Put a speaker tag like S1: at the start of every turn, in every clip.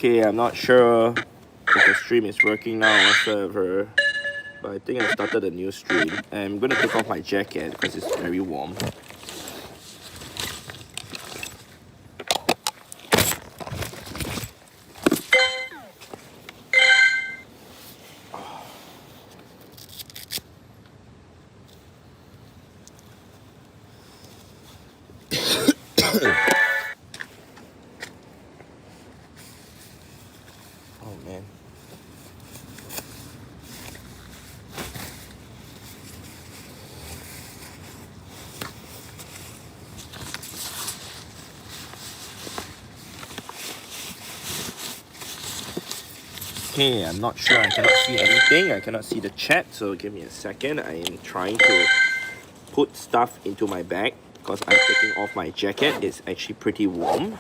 S1: Okay, I'm not sure if the stream is working now whatsoever, but I think I started a new stream. And I'm gonna take off my jacket because it's very warm. Oh man. Okay, I'm not sure. I cannot see anything. I cannot see the chat, so give me a second. I am trying to put stuff into my bag because I'm taking off my jacket. It's actually pretty warm.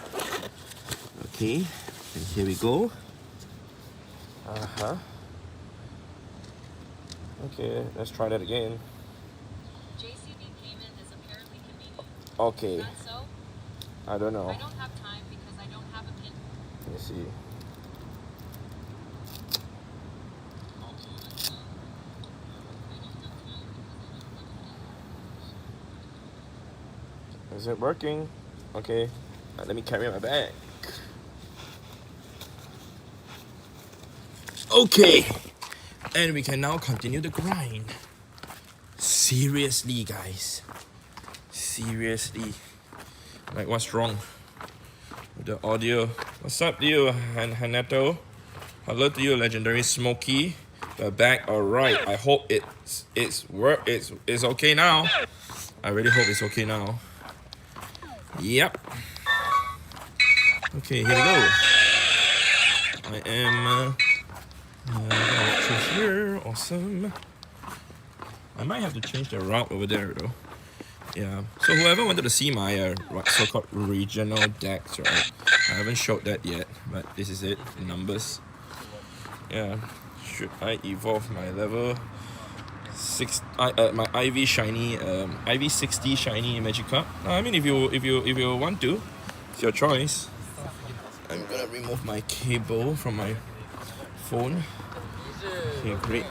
S1: Okay, and here we go. Okay, let's try that again.
S2: JCB payment is apparently convenient.
S1: Okay.
S2: Is that so?
S1: I don't know.
S2: I don't have time because I don't have a pin.
S1: Let me see. Is it working? Okay. Let me carry my bag. Okay. And we can now continue the grind. Seriously, guys. Seriously. Like, what's wrong with the audio? What's up to you, Haneto? Hello to you, legendary Smokey. We're back. Alright. I hope it's okay now. I really hope it's okay now. Yep. Okay, here we go. I am here. Awesome. I might have to change the route over there though. Yeah. So whoever wanted to see my so-called regional decks, right? I haven't showed that yet, but this is it. Numbers. Yeah. Should I evolve my level 6? My IV shiny, IV 60 shiny Magikarp. I mean, if you want to, it's your choice. I'm gonna remove my cable from my phone. Okay, great.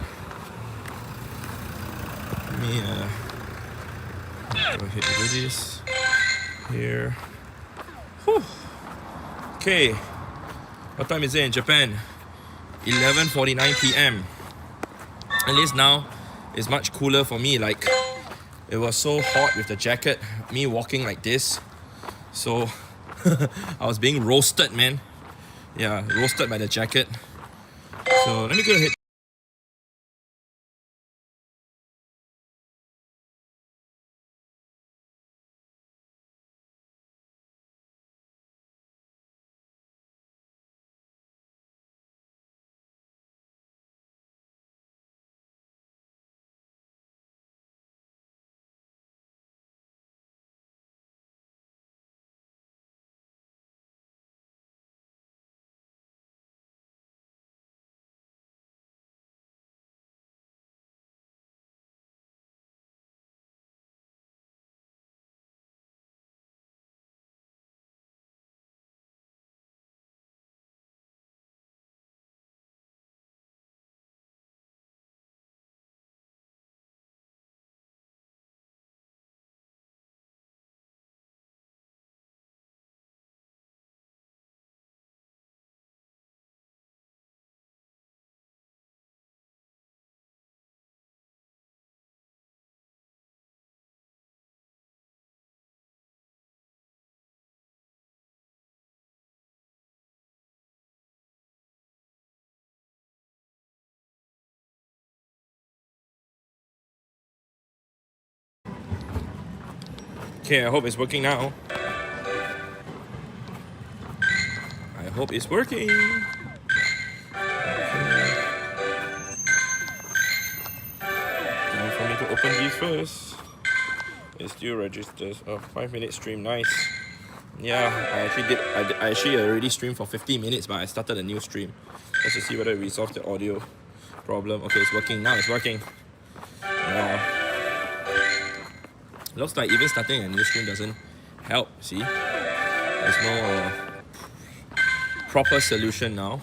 S1: Let me go ahead and do this here. Whew. Okay, what time is it in Japan? 11:49 p.m. At least now it's much cooler for me. Like, it was so hot with the jacket, me walking like this, so I was being roasted, man. Yeah, roasted by the jacket. So let me go ahead. Okay, I hope it's working now. I hope it's working. Time for me to open these first. It still registers. Oh, 5-minute stream, nice. Yeah, I actually already streamed for 50 minutes, but I started a new stream just to see whether it resolved the audio problem. Okay, it's working now. It's working. Yeah. Looks like even starting a new stream doesn't help. See, there's no proper solution now.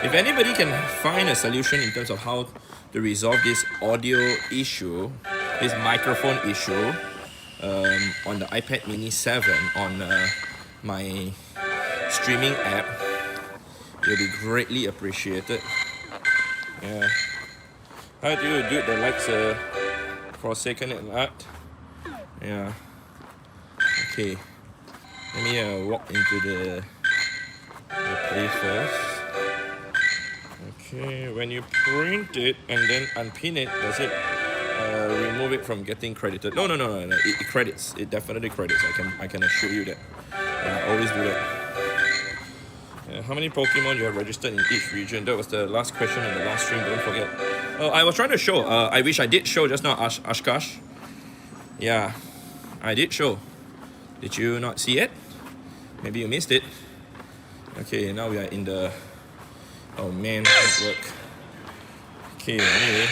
S1: If anybody can find a solution in terms of how to resolve this audio issue, this microphone issue, on the iPad Mini 7 on my streaming app, it will be greatly appreciated. Yeah. How do you do the likes forsaken at that? Yeah. Okay. Let me walk into the play first. Okay, when you print it and then unpin it, does it remove it from getting credited? No. It credits. It definitely credits. I can assure you that. I always do that. How many Pokemon you have registered in each region? That was the last question in the last stream. Don't forget. Oh, I was trying to show. I wish I did show just now. Ashkash. Yeah, I did show. Did you not see it? Maybe you missed it. Okay, now we are in the. Oh man, network. Okay, anyway.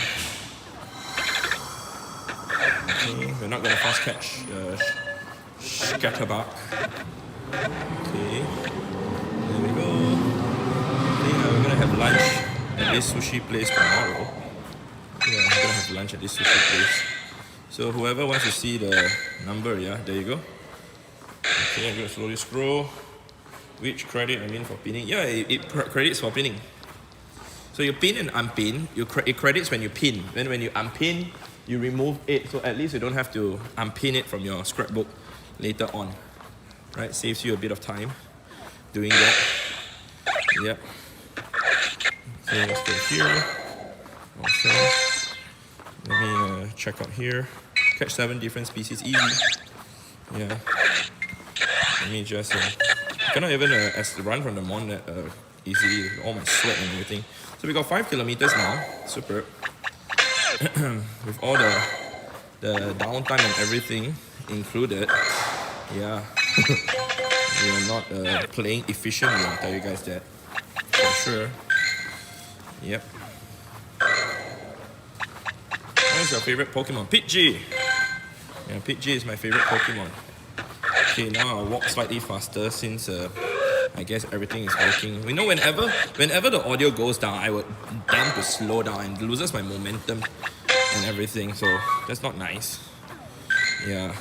S1: Okay, we're not gonna fast catch Scatterback. Okay, there we go. Okay, we're gonna have lunch at this sushi place tomorrow. Yeah, I'm gonna have lunch at this sushi place. So whoever wants to see the number, yeah, there you go. Okay, I'm gonna slowly scroll. Which credit I mean for pinning? Yeah, it credits for pinning. So you pin and unpin, it credits when you pin. Then when you unpin, you remove it, so at least you don't have to unpin it from your scrapbook later on. Right, saves you a bit of time doing that. Yep. Okay, let's go here. Also, let me check out here. Catch 7 different species easy. Yeah. Let me just cannot even run from the mon easily, all my sweat and everything. So we got 5 kilometers now. Super. With all the downtime and everything included. Yeah. We are not playing efficiently, I'll tell you guys that. For sure. Yep. What is your favorite Pokemon? Pidgey! Yeah, Pidgey is my favorite Pokemon. Okay, now I'll walk slightly faster since I guess everything is working. We know whenever the audio goes down, I would tend to slow down and loses my momentum and everything, so that's not nice. Yeah.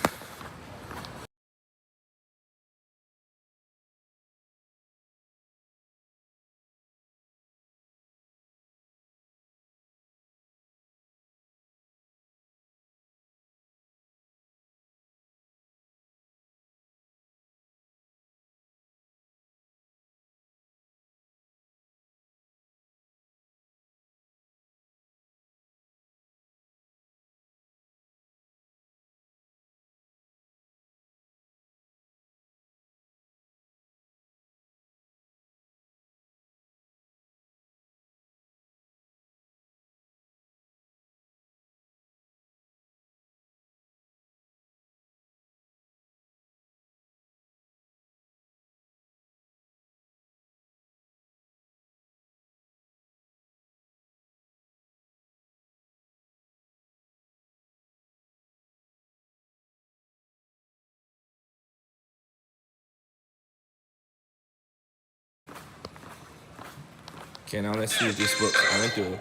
S1: Okay, now let's see if this works. I want to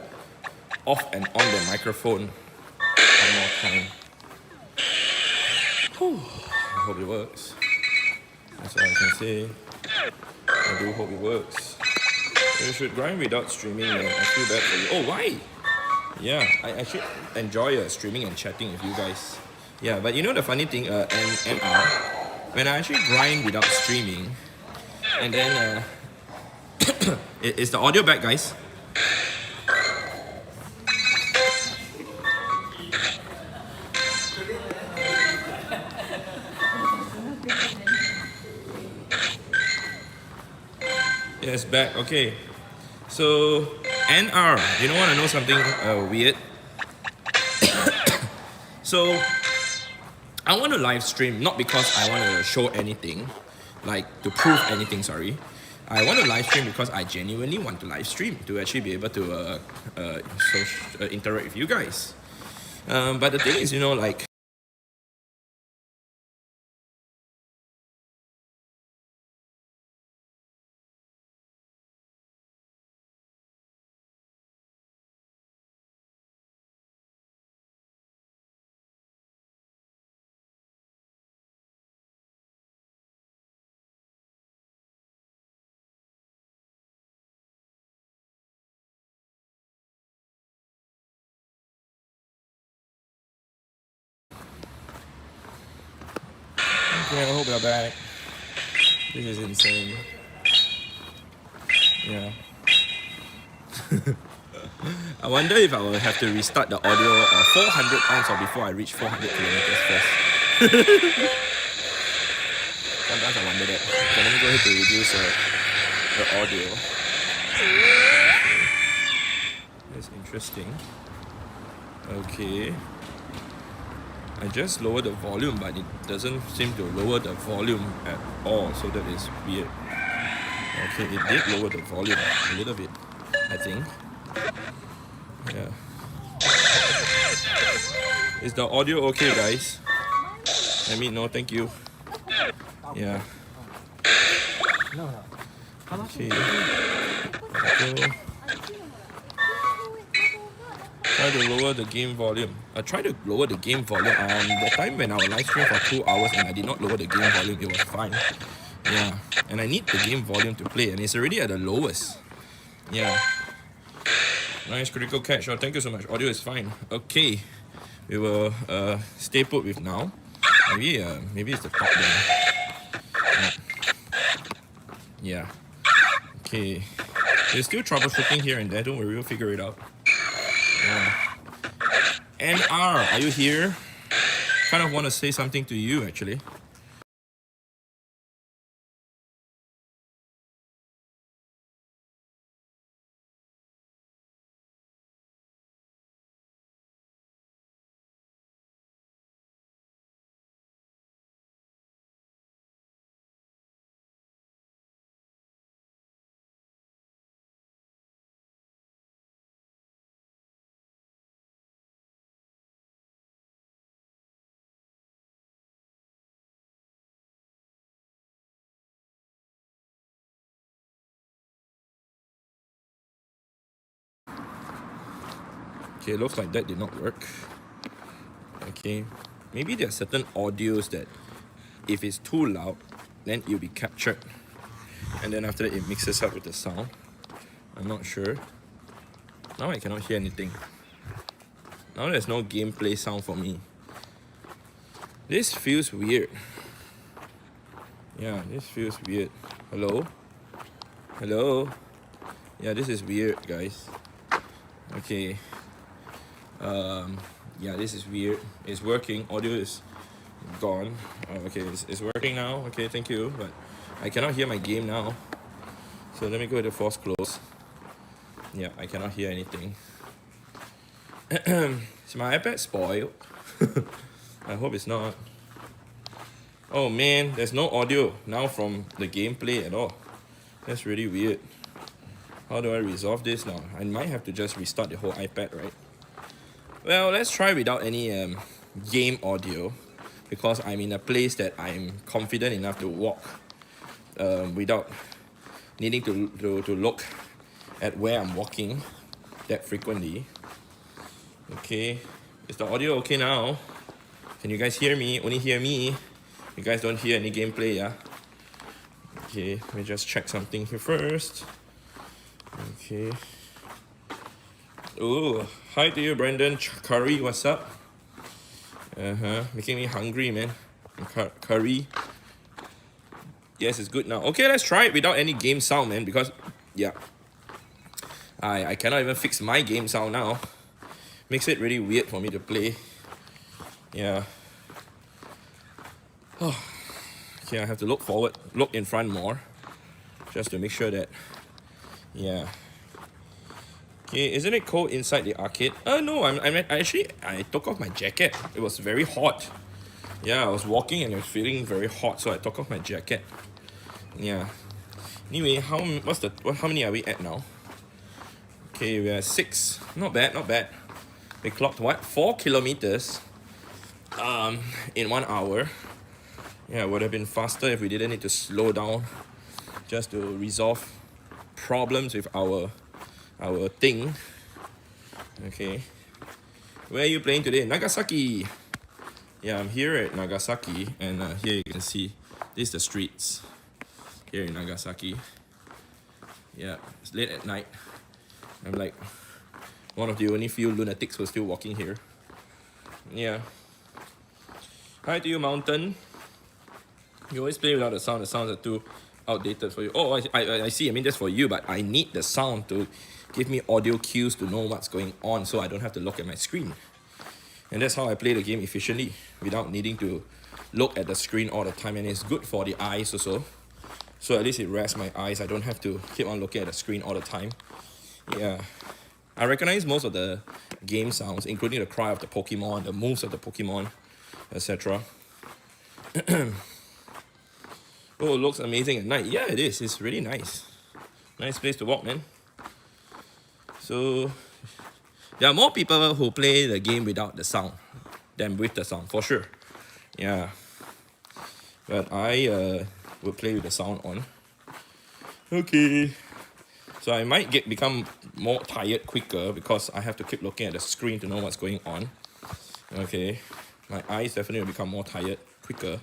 S1: off and on the microphone one more time. Whew. I hope it works. That's all I can say. I do hope it works. You should grind without streaming, man. I feel bad for you. Oh, why? Yeah, I actually enjoy streaming and chatting with you guys. Yeah, but you know the funny thing, NR, when I actually grind without streaming, and then is the audio back, guys? Yes, back. Okay. So NR, you don't want to know something weird? So I want to live stream not because I want to show anything, like to prove anything. Sorry. I want to live stream because I genuinely want to live stream to actually be able to interact with you guys. But the thing is, you know, like Okay, I hope you're back. This is insane. Yeah. I wonder if I will have to restart the audio 400 times or before I reach 400 kilometers first. Sometimes I wonder that. Okay, let me go ahead to reduce the audio. That's interesting. Okay. I just lowered the volume, but it doesn't seem to lower the volume at all, so that is weird. Okay, it did lower the volume a little bit, I think. Yeah. Is the audio okay, guys? Let me know, thank you. Yeah. Okay. So, try to lower the game volume. I tried to lower the game volume. The time when I was live stream for 2 hours and I did not lower the game volume, it was fine. Yeah. And I need the game volume to play, and it's already at the lowest. Yeah. Nice critical catch. Oh, thank you so much. Audio is fine. Okay. We will stay put with now. Maybe it's the top there. Yeah. Okay. There's still troubleshooting here and there. Don't worry, we'll figure it out. Yeah. NR, are you here? Kind of want to say something to you actually. Okay, looks like that did not work. Okay, maybe there are certain audios that if it's too loud, then it'll be captured. And then after that, it mixes up with the sound. I'm not sure. Now I cannot hear anything. Now there's no gameplay sound for me. This feels weird. Yeah, this feels weird. Hello? Hello? Yeah, this is weird, guys. Okay. Yeah, this is weird. It's working. Audio is gone. Okay, it's working now. Okay, thank you. But I cannot hear my game now. So let me go to force close. Yeah, I cannot hear anything. Is my iPad spoiled? I hope it's not. Oh man, there's no audio now from the gameplay at all. That's really weird. How do I resolve this now? I might have to just restart the whole iPad, right? Well, let's try without any game audio, because I'm in a place that I'm confident enough to walk without needing to look at where I'm walking that frequently. Okay, is the audio okay now? Can you guys hear me? Only hear me. You guys don't hear any gameplay, yeah? Okay, let me just check something here first. Okay. Oh, hi to you, Brandon. Curry, what's up? Making me hungry, man. Curry. Yes, it's good now. Okay, let's try it without any game sound, man, because, yeah. I cannot even fix my game sound now. Makes it really weird for me to play. Yeah. Oh. Okay, I have to look forward, look in front more, just to make sure that, yeah. Okay, isn't it cold inside the arcade? No, I took off my jacket. It was very hot. Yeah, I was walking and it was feeling very hot, so I took off my jacket. Yeah. Anyway, how many are we at now? Okay, we're at 6. Not bad, not bad. We clocked what? 4 kilometers in 1 hour. Yeah, it would have been faster if we didn't need to slow down just to resolve problems with our thing. Okay. Where are you playing today? Nagasaki. Yeah, I'm here at Nagasaki, and here you can see this is the streets here in Nagasaki. Yeah, it's late at night. I'm like one of the only few lunatics who are still walking here. Yeah. Hi to you, Mountain. You always play without the sound. The sounds are too outdated for you. Oh, I see. I mean, that's for you, but I need the sound to give me audio cues to know what's going on so I don't have to look at my screen. And that's how I play the game efficiently without needing to look at the screen all the time. And it's good for the eyes also. So at least it rests my eyes. I don't have to keep on looking at the screen all the time. Yeah. I recognize most of the game sounds, including the cry of the Pokemon, the moves of the Pokemon, etc. Oh, it looks amazing at night. Yeah, it is. It's really nice. Nice place to walk, man. So, there are more people who play the game without the sound than with the sound, for sure. Yeah. But I will play with the sound on. Okay. So I might become more tired quicker because I have to keep looking at the screen to know what's going on. Okay. My eyes definitely will become more tired quicker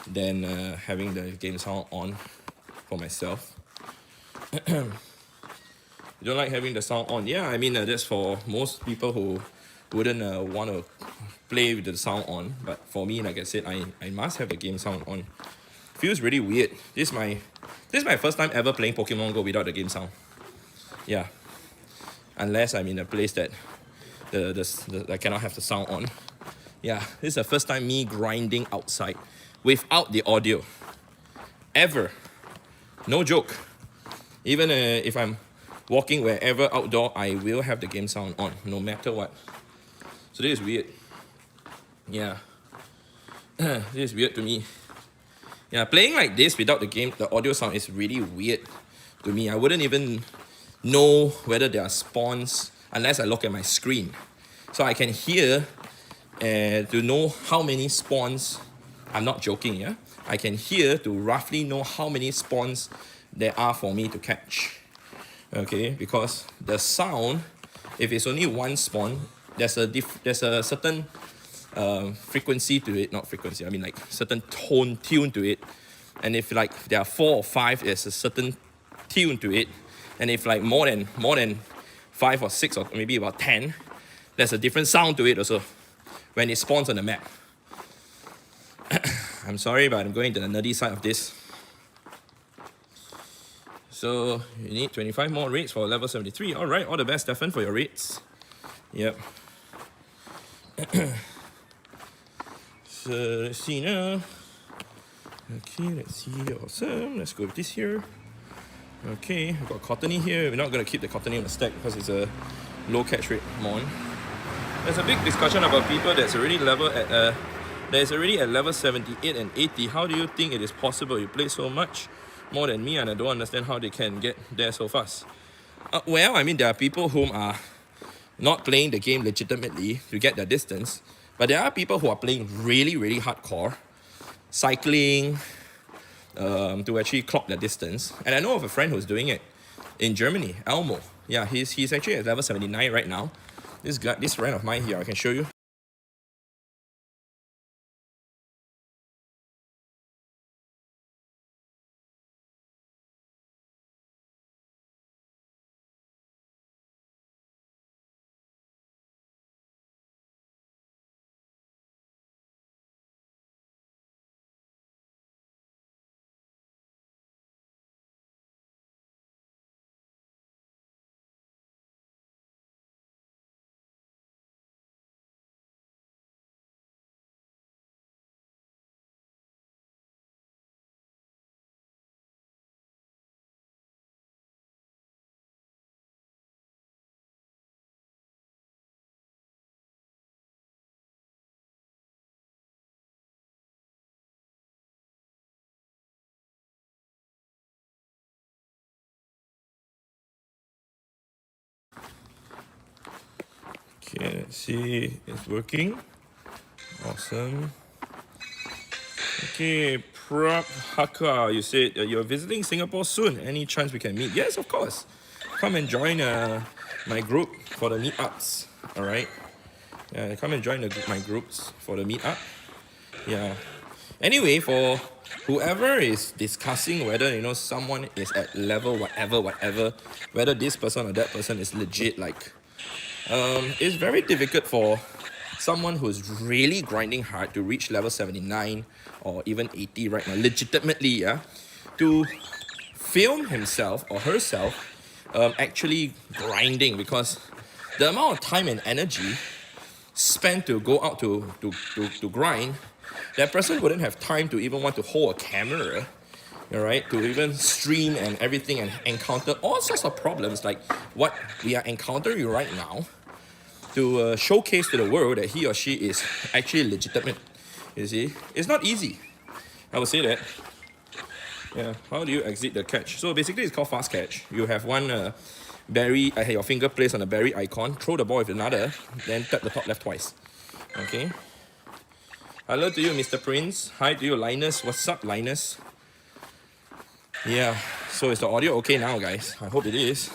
S1: than having the game sound on for myself. You don't like having the sound on? Yeah, I mean, that's for most people who wouldn't want to play with the sound on. But for me, like I said, I must have the game sound on. Feels really weird. This is my first time ever playing Pokemon Go without the game sound. Yeah. Unless I'm in a place that I cannot have the sound on. Yeah, this is the first time me grinding outside without the audio. Ever. No joke. Even if I'm walking wherever outdoor, I will have the game sound on, no matter what. So this is weird. Yeah. This is weird to me. Yeah, playing like this without the audio sound is really weird to me. I wouldn't even know whether there are spawns unless I look at my screen. So I can hear to know how many spawns. I'm not joking, yeah? I can hear to roughly know how many spawns there are for me to catch. Okay, because the sound, if it's only one spawn, there's a certain frequency to it, not frequency, I mean like certain tune to it. And if like there are 4 or 5, there's a certain tune to it. And if like more than 5 or 6 or maybe about 10, there's a different sound to it also when it spawns on the map. I'm sorry, but I'm going to the nerdy side of this. So you need 25 more rates for level 73. All right, all the best, Stefan, for your rates. Yep. So let's see now. Okay, let's see. Awesome. Let's go with this here. Okay, we've got Cottony here. We're not going to keep the Cottony on the stack because it's a low catch rate mon. There's a big discussion about people that's already at level 78 and 80. How do you think it is possible? You play so much more than me, and I don't understand how they can get there so fast. Well, I mean, there are people whom are not playing the game legitimately to get their distance, but there are people who are playing really, really hardcore, cycling to actually clock their distance. And I know of a friend who's doing it in Germany, Elmo. Yeah, he's actually at level 79 right now. This friend of mine here, I can show you. Okay, let's see. It's working. Awesome. Okay, Prab Haka, you said you're visiting Singapore soon. Any chance we can meet? Yes, of course. Come and join my group for the meetups. All right. Yeah, come and join my groups for the meetup. Yeah. Anyway, for whoever is discussing whether someone is at level whatever, whether this person or that person is legit, like it's very difficult for someone who's really grinding hard to reach level 79 or even 80 right now, legitimately, yeah, to film himself or herself actually grinding, because the amount of time and energy spent to go out to grind, that person wouldn't have time to even want to hold a camera, all right, to even stream and everything and encounter all sorts of problems like what we are encountering right now, to showcase to the world that he or she is actually legitimate. You see, it's not easy. I would say that. Yeah, how do you exit the catch? So basically it's called fast catch. You have one berry, I have your finger placed on the berry icon, throw the ball with another, then tap the top left twice. Okay. Hello to you, Mr. Prince. Hi to you, Linus. What's up, Linus? Yeah, so is the audio okay now, guys? I hope it is.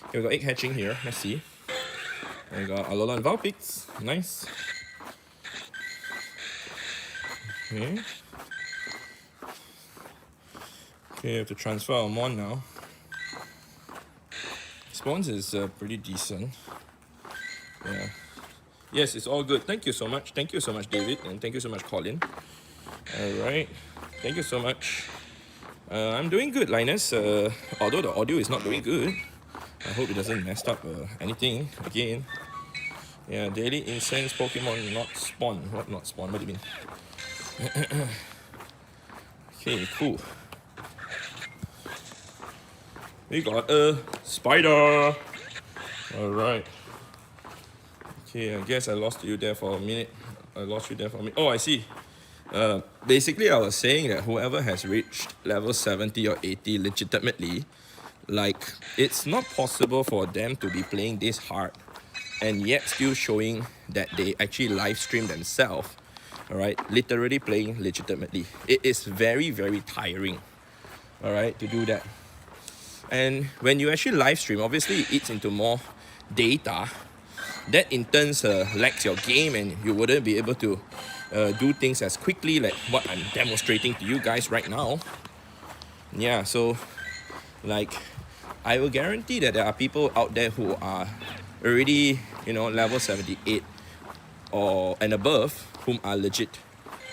S1: Okay, we got egg hatching here. Let's see. And we got Alola and Vulpix. Nice. Okay. Okay, we have to transfer our Mon now. Spawns is pretty decent. Yeah. Yes, it's all good. Thank you so much. Thank you so much, David. And thank you so much, Colin. Alright. Thank you so much. I'm doing good, Linus. Although the audio is not doing good. I hope it doesn't mess up anything again. Yeah, daily incense Pokemon not spawn. What not spawn? What do you mean? Okay, cool. We got a spider. Alright. Okay, I guess I lost you there for a minute. Oh, I see. Basically, I was saying that whoever has reached level 70 or 80 legitimately, like, it's not possible for them to be playing this hard and yet still showing that they actually live stream themselves, alright, literally playing legitimately. It is very, very tiring, alright, to do that. And when you actually live stream, obviously it eats into more data. That in turn lags your game, and you wouldn't be able to do things as quickly like what I'm demonstrating to you guys right now. Yeah, so like I will guarantee that there are people out there who are already, you know, level 78 or and above whom are legit.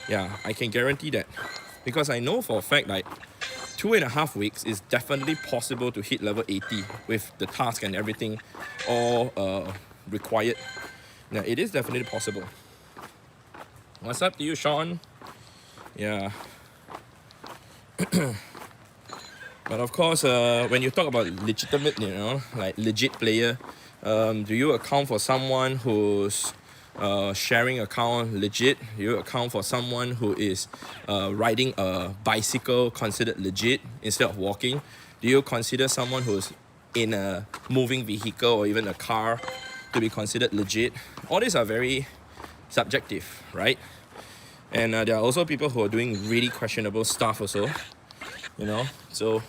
S1: Yeah, I can guarantee that, because I know for a fact like 2.5 weeks is definitely possible to hit level 80 with the task and everything all required. Yeah, it is definitely possible. What's up to you, Sean? Yeah. But of course, when you talk about legitimate, you know, like legit player, do you account for someone who's sharing account legit? Do you account for someone who is riding a bicycle considered legit instead of walking? Do you consider someone who's in a moving vehicle or even a car to be considered legit? All these are very subjective, right? And there are also people who are doing really questionable stuff also, you know. So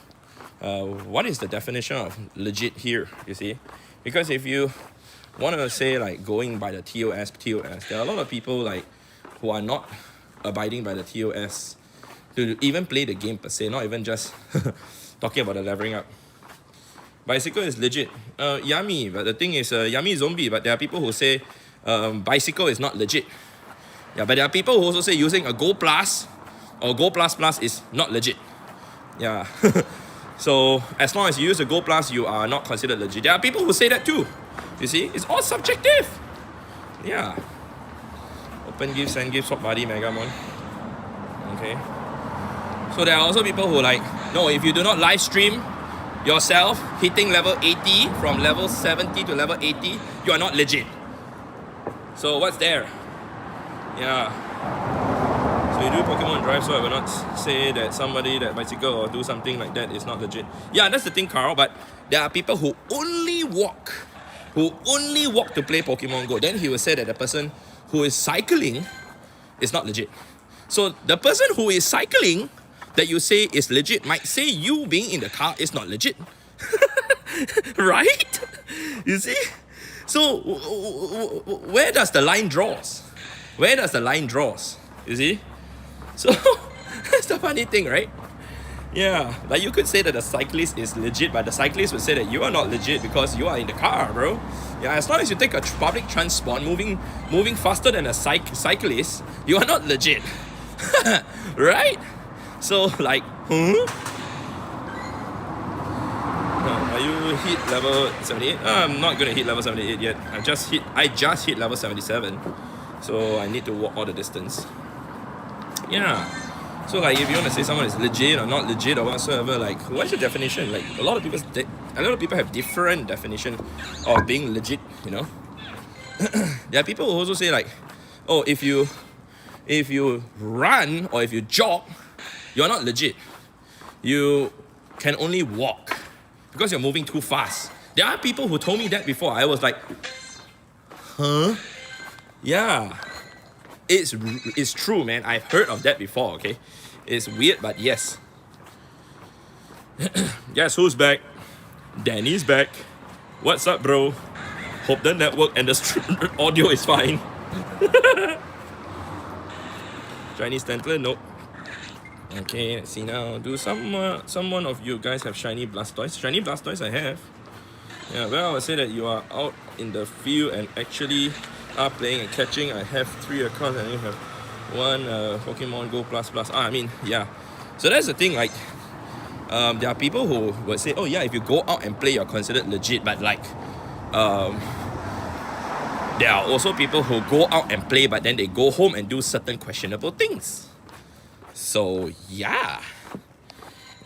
S1: what is the definition of legit here, you see? Because if you want to say like going by the TOS, there are a lot of people like who are not abiding by the TOS to even play the game per se, not even just talking about the leveling up. Bicycle is legit. Yummy, but the thing is, Yummy is zombie, but there are people who say bicycle is not legit. Yeah, but there are people who also say using a Go Plus or Go Plus Plus is not legit. Yeah. So as long as you use a Go Plus, you are not considered legit. There are people who say that too. You see, it's all subjective. Yeah. Open gift, send gift, swap buddy, Megamon. Okay. So there are also people who like, no, if you do not live stream yourself hitting level 80 from level 70 to level 80, you are not legit. So what's there? Yeah. So you do Pokemon Drive, so I will not say that somebody that bicycle or do something like that is not legit. Yeah, that's the thing, Carl, but there are people who only walk to play Pokemon Go. Then he will say that the person who is cycling is not legit. So the person who is cycling that you say is legit might say you being in the car is not legit. Right? You see? So where does the line draws? Where does the line draws? You see? So that's the funny thing, right? Yeah, like you could say that the cyclist is legit, but the cyclist would say that you are not legit because you are in the car, bro. Yeah, as long as you take a public transport moving faster than a cyclist, you are not legit. Right? So like, are you hit level 78? I'm not gonna hit level 78 yet. I just hit level 77. So I need to walk all the distance. Yeah. So like if you want to say someone is legit or not legit or whatsoever, like what's your definition? Like a lot of people have different definition of being legit, you know. There are people who also say like, oh, if you run or if you jog, you're not legit. You can only walk because you're moving too fast. There are people who told me that before. I was like, huh? Yeah. It's true, man. I've heard of that before, okay? It's weird, but yes. Guess who's back? Danny's back. What's up, bro? Hope the network and the audio is fine. Chinese Tentler? Nope. Okay, let's see now. Do someone of you guys have shiny Blastoise? Shiny Blastoise I have. Yeah, well, I would say that you are out in the field and actually are playing and catching. I have 3 accounts and you have 1 Pokemon Go Plus. I mean, yeah. So that's the thing, like, there are people who would say, oh yeah, if you go out and play, you're considered legit, but like, there are also people who go out and play, but then they go home and do certain questionable things. So, yeah.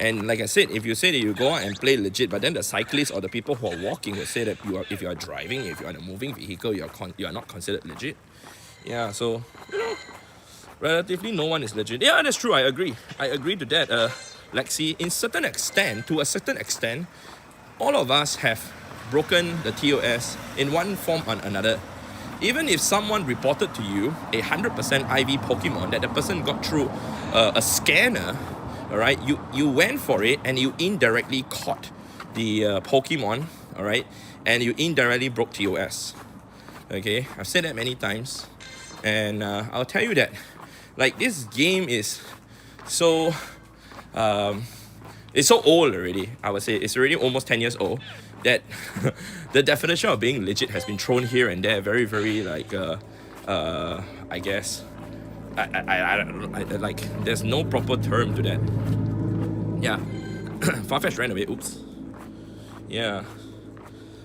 S1: And like I said, if you say that you go out and play legit, but then the cyclists or the people who are walking will say that if you are driving, if you are in a moving vehicle, you are not considered legit. Yeah, so, you know, relatively no one is legit. Yeah, that's true, I agree. I agree to that. Lexi, to a certain extent, all of us have broken the TOS in one form or another. Even if someone reported to you a 100% IV Pokemon that the person got through a scanner, all right, you went for it and you indirectly caught the Pokemon, all right, and you indirectly broke TOS. Okay, I've said that many times, and I'll tell you that, like, this game is so it's so old already. I would say it's already almost 10 years old, that the definition of being legit has been thrown here and there, very, very, like, I guess, I like, there's no proper term to that. Yeah. Farfetch ran away, oops. Yeah.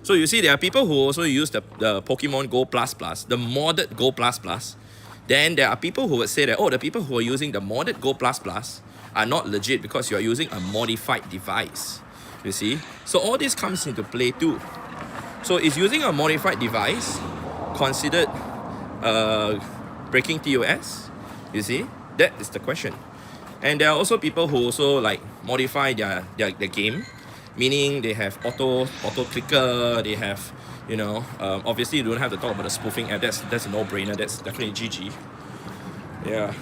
S1: So you see, there are people who also use the Pokemon Go Plus, the modded Go Plus. Then there are people who would say that, oh, the people who are using the modded Go Plus are not legit because you are using a modified device. You see? So all this comes into play too. So is using a modified device considered breaking TOS? You see? That is the question. And there are also people who also like modify their game, meaning they have auto clicker, they have, you know, obviously you don't have to talk about the spoofing app. That's a no-brainer. That's definitely GG. Yeah.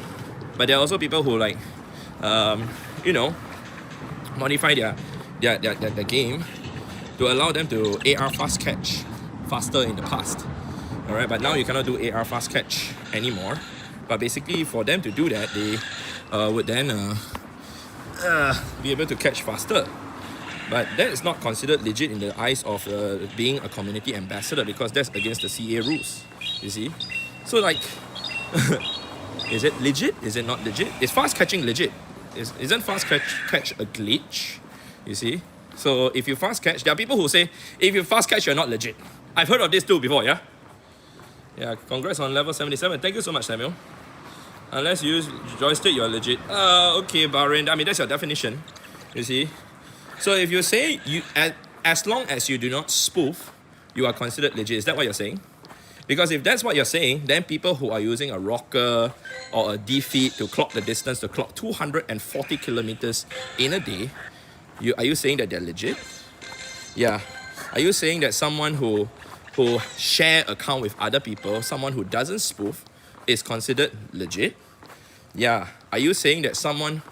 S1: But there are also people who like, you know, modify their game to allow them to AR fast catch faster in the past. Alright, but now you cannot do AR fast catch anymore. But basically for them to do that, they would then be able to catch faster. But that is not considered legit in the eyes of being a community ambassador, because that's against the CA rules, you see. So like, is it legit? Is it not legit? Is fast catching legit? Isn't fast catch a glitch? You see? So if you fast catch, there are people who say, if you fast catch, you're not legit. I've heard of this too before, yeah? Yeah, congrats on level 77. Thank you so much, Samuel. Unless you use joystick, you're legit. Okay, Bahrain. I mean, that's your definition. You see? So if you say, as long as you do not spoof, you are considered legit. Is that what you're saying? Because if that's what you're saying, then people who are using a rocker or a defeat to clock the distance, to clock 240 kilometers in a day, are you saying that they're legit? Yeah. Are you saying that someone who share account with other people, someone who doesn't spoof, is considered legit? Yeah. Are you saying that someone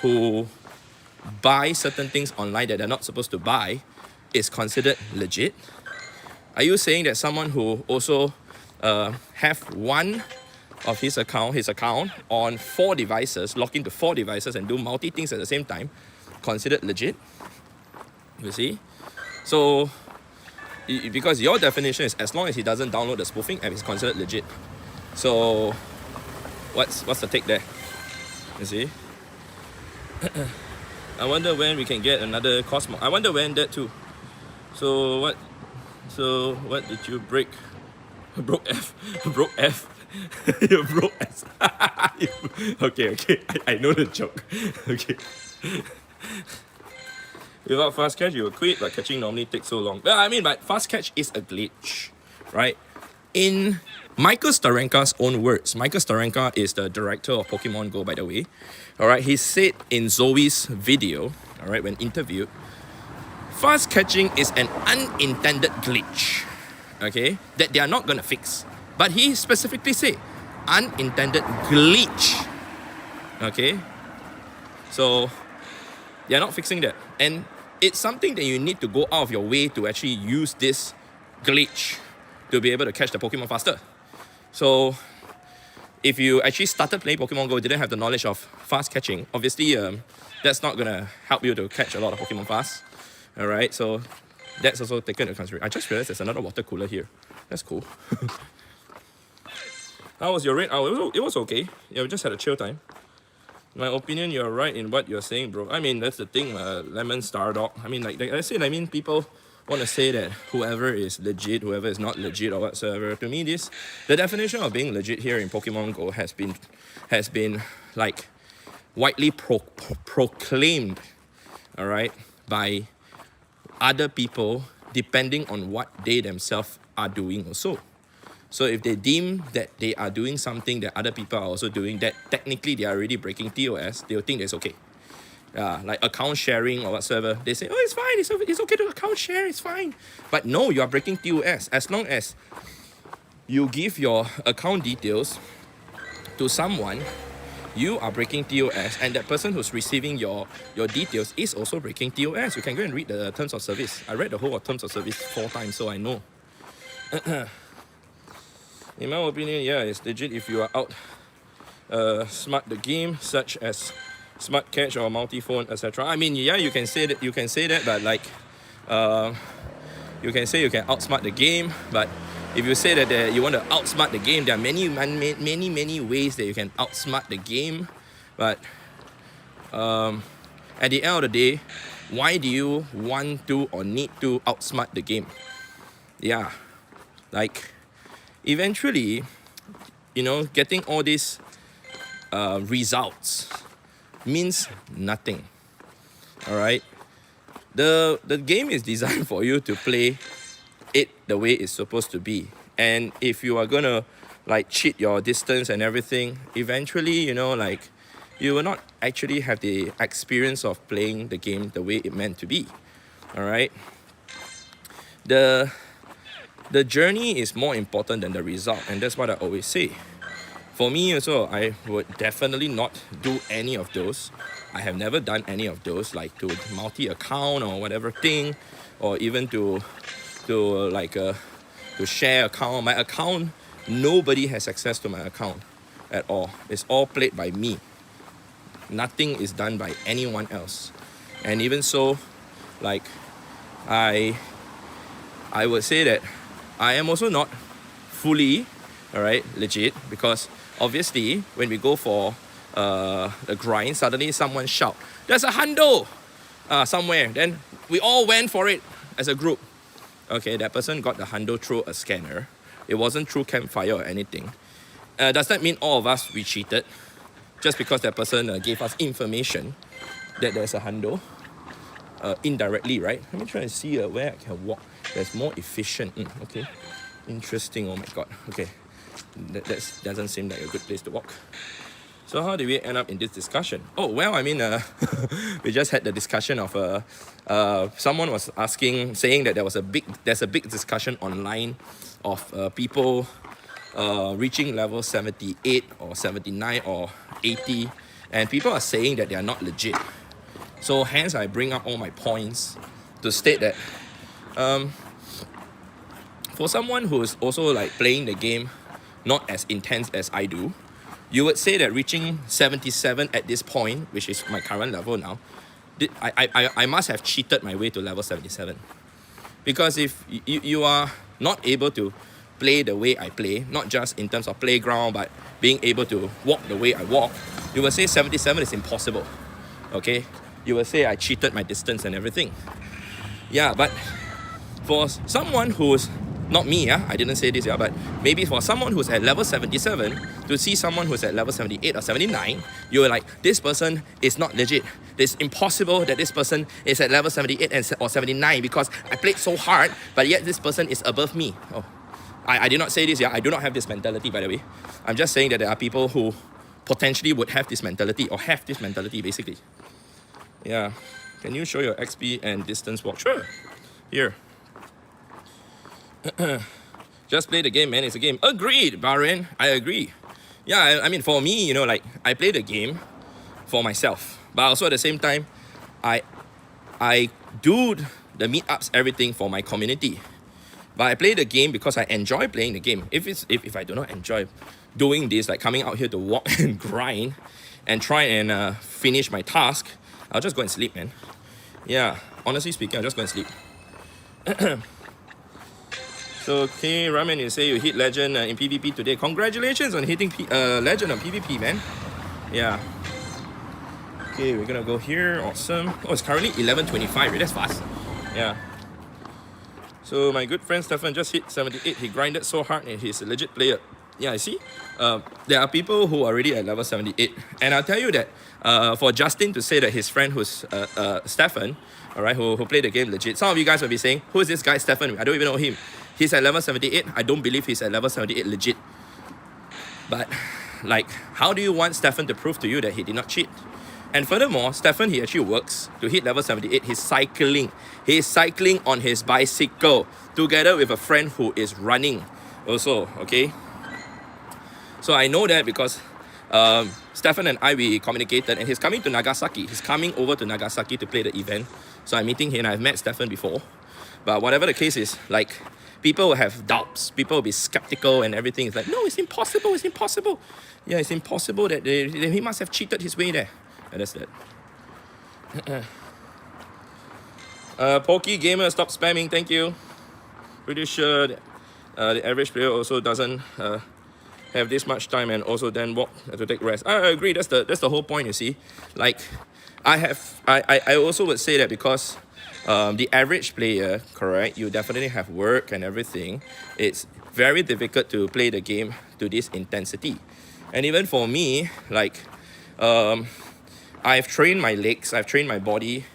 S1: who buys certain things online that they're not supposed to buy is considered legit? Are you saying that someone who also have one of his account on 4 devices, log into 4 devices and do multi things at the same time, considered legit. You see? So, because your definition is as long as he doesn't download the spoofing app, he's considered legit. So, what's the take there? You see? I wonder when we can get another Cosmo. I wonder when that too. So what did you break? Broke F. Broke F. You broke S. Okay. I know the joke. Okay. Without fast catch, you will quit, but catching normally takes so long. Well, I mean, but fast catch is a glitch, right? In Michael Starenka's own words, Michael Starenka is the director of Pokemon Go, by the way. All right, he said in Zoe's video, all right, when interviewed, fast catching is an unintended glitch, okay, that they are not gonna fix. But he specifically said, unintended glitch, okay? So, they're not fixing that. And it's something that you need to go out of your way to actually use this glitch to be able to catch the Pokemon faster. So, if you actually started playing Pokemon Go, didn't have the knowledge of fast catching, obviously that's not gonna help you to catch a lot of Pokemon fast. Alright, so that's also taken into consideration. I just realized there's another water cooler here. That's cool. How was your raid? Oh, it was okay. Yeah, we just had a chill time. In my opinion, you're right in what you're saying, bro. I mean, that's the thing, Lemon Star Dog. I mean, like I said, I mean, people want to say that whoever is legit, whoever is not legit or whatsoever. To me, the definition of being legit here in Pokemon Go has been like widely proclaimed, all right, by other people depending on what they themselves are doing also. So if they deem that they are doing something that other people are also doing, that technically they are already breaking TOS, they'll think it's okay. Like account sharing or whatsoever, they say, oh, it's fine, it's okay to account share, it's fine. But no, you are breaking TOS. As long as you give your account details to someone, you are breaking TOS, and that person who's receiving your details is also breaking TOS. You can go and read the terms of service. I read the whole of terms of service 4 times, so I know. In my opinion, yeah, it's legit if you are out smart the game, such as smart catch or multi-phone, etc. I mean, yeah, you can say that, but like, you can say you can outsmart the game, but if you say that you want to outsmart the game, there are many ways that you can outsmart the game. But at the end of the day, why do you want to or need to outsmart the game? Yeah, like eventually, you know, getting all these results means nothing. All right, the game is designed for you to play it the way it's supposed to be. And if you are gonna like cheat your distance and everything, eventually, you know, like you will not actually have the experience of playing the game the way it meant to be. All right, the journey is more important than the result, and that's what I always say. For me also, I would definitely not do any of those. I have never done any of those, like to multi-account or whatever thing, or even to share account. My account, nobody has access to my account at all. It's all played by me. Nothing is done by anyone else. And even so, like I would say that I am also not fully, all right, legit, because obviously when we go for the grind, suddenly someone shout, "There's a hundo!" Somewhere. Then we all went for it as a group. Okay, that person got the hundo through a scanner. It wasn't through campfire or anything. Does that mean all of us we cheated? Just because that person gave us information that there's a hundo? Indirectly, right? Let me try and see where I can walk that's more efficient. Okay, interesting. Oh my god. Okay, that doesn't seem like a good place to walk. So how did we end up in this discussion? Oh, well, I mean, we just had the discussion of someone was saying that there's a big discussion online of people reaching level 78 or 79 or 80, and people are saying that they are not legit. So hence I bring up all my points to state that for someone who is also like playing the game not as intense as I do, you would say that reaching 77 at this point, which is my current level now, I must have cheated my way to level 77. Because if you are not able to play the way I play, not just in terms of playground, but being able to walk the way I walk, you will say 77 is impossible. Okay? You will say I cheated my distance and everything. Yeah, but for someone who's not me, yeah, I didn't say this, yeah, but maybe for someone who's at level 77 to see someone who's at level 78 or 79, you're like, this person is not legit. It's impossible that this person is at level 78 or 79 because I played so hard, but yet this person is above me. Oh, I did not say this, yeah. I do not have this mentality, by the way. I'm just saying that there are people who potentially would have this mentality or have this mentality, basically. Yeah. Can you show your XP and distance walk? Sure. Here. Just play the game, man. It's a game. Agreed, Baron. I agree. Yeah, I mean, for me, you know, like, I play the game for myself. But also at the same time, I do the meetups, everything for my community. But I play the game because I enjoy playing the game. If I do not enjoy doing this, like coming out here to walk and grind and try and finish my task, I'll just go and sleep, man. Yeah, honestly speaking, I'll just go and sleep. So, okay, Ramen, you say you hit Legend in PvP today. Congratulations on hitting Legend on PvP, man. Yeah. Okay, we're gonna go here. Awesome. Oh, it's currently 11:25. That's fast. Yeah. So my good friend Stefan just hit 78. He grinded so hard and he's a legit player. Yeah, I see. There are people who are already at level 78. And I'll tell you that for Justin to say that his friend who's Stefan, all right, who played the game legit, some of you guys will be saying, who is this guy Stefan? I don't even know him. He's at level 78. I don't believe he's at level 78 legit. But like, how do you want Stefan to prove to you that he did not cheat? And furthermore, Stefan, he actually works to hit level 78. He's cycling. He's cycling on his bicycle together with a friend who is running also, okay? So I know that because Stefan and I, we communicated, and he's coming to Nagasaki. He's coming over to Nagasaki to play the event. So I'm meeting him. I've met Stefan before. But whatever the case is, like, people will have doubts. People will be skeptical and everything. It's like, no, it's impossible. It's impossible. Yeah, it's impossible that he must have cheated his way there. And that's that. Pokey Gamer, stop spamming. Thank you. Pretty sure that, the average player also doesn't have this much time and also then walk to take rest. I agree. That's the whole point. You see, like, I also would say that because the average player, correct, you definitely have work and everything. It's very difficult to play the game to this intensity. And even for me, like, I've trained my legs, I've trained my body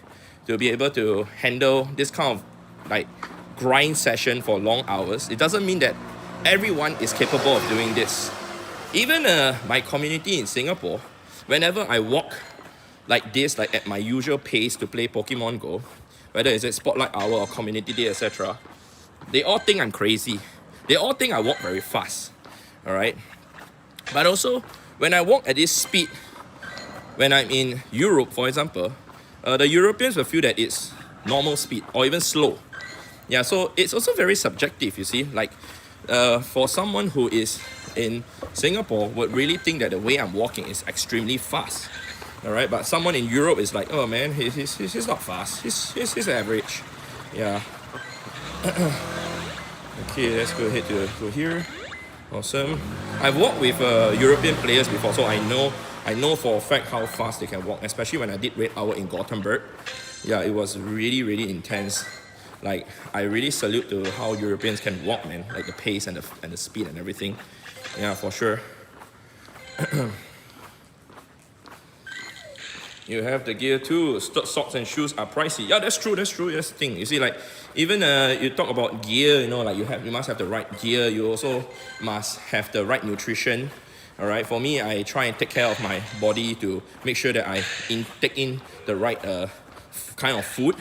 S1: to be able to handle this kind of like grind session for long hours. It doesn't mean that everyone is capable of doing this. Even my community in Singapore, whenever I walk like this, like at my usual pace to play Pokemon Go, whether it's at Spotlight Hour or Community Day, etc., they all think I'm crazy. They all think I walk very fast, all right? But also, when I walk at this speed, when I'm in Europe, for example, the Europeans will feel that it's normal speed or even slow. Yeah, so it's also very subjective, you see. Like, for someone who is in Singapore would really think that the way I'm walking is extremely fast. All right, but someone in Europe is like, oh man, he's not fast. He's average. Yeah. Okay, let's go ahead to go here. Awesome. I've walked with European players before, so I know for a fact how fast they can walk, especially when I did Red Hour in Gothenburg. Yeah, it was really, really intense. Like, I really salute to how Europeans can walk, man. Like the pace and the speed and everything. Yeah, for sure. You have the gear too. Socks and shoes are pricey. Yeah, that's true. That's the thing. You see, like, even you talk about gear, you know, like you must have the right gear. You also must have the right nutrition. All right. For me, I try and take care of my body to make sure that I take in the right kind of food.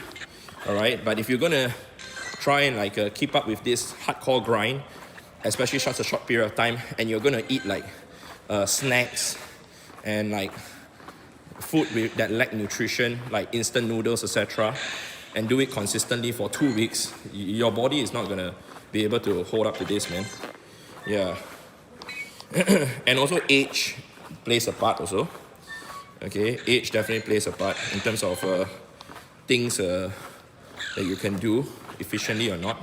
S1: All right. But if you're gonna try and like keep up with this hardcore grind, especially such a short period of time, and you're gonna eat like snacks and like food that lack nutrition, like instant noodles, etc., and do it consistently for 2 weeks, your body is not gonna be able to hold up to this, man. Yeah. And also age plays a part also. Okay, age definitely plays a part in terms of things that you can do efficiently or not.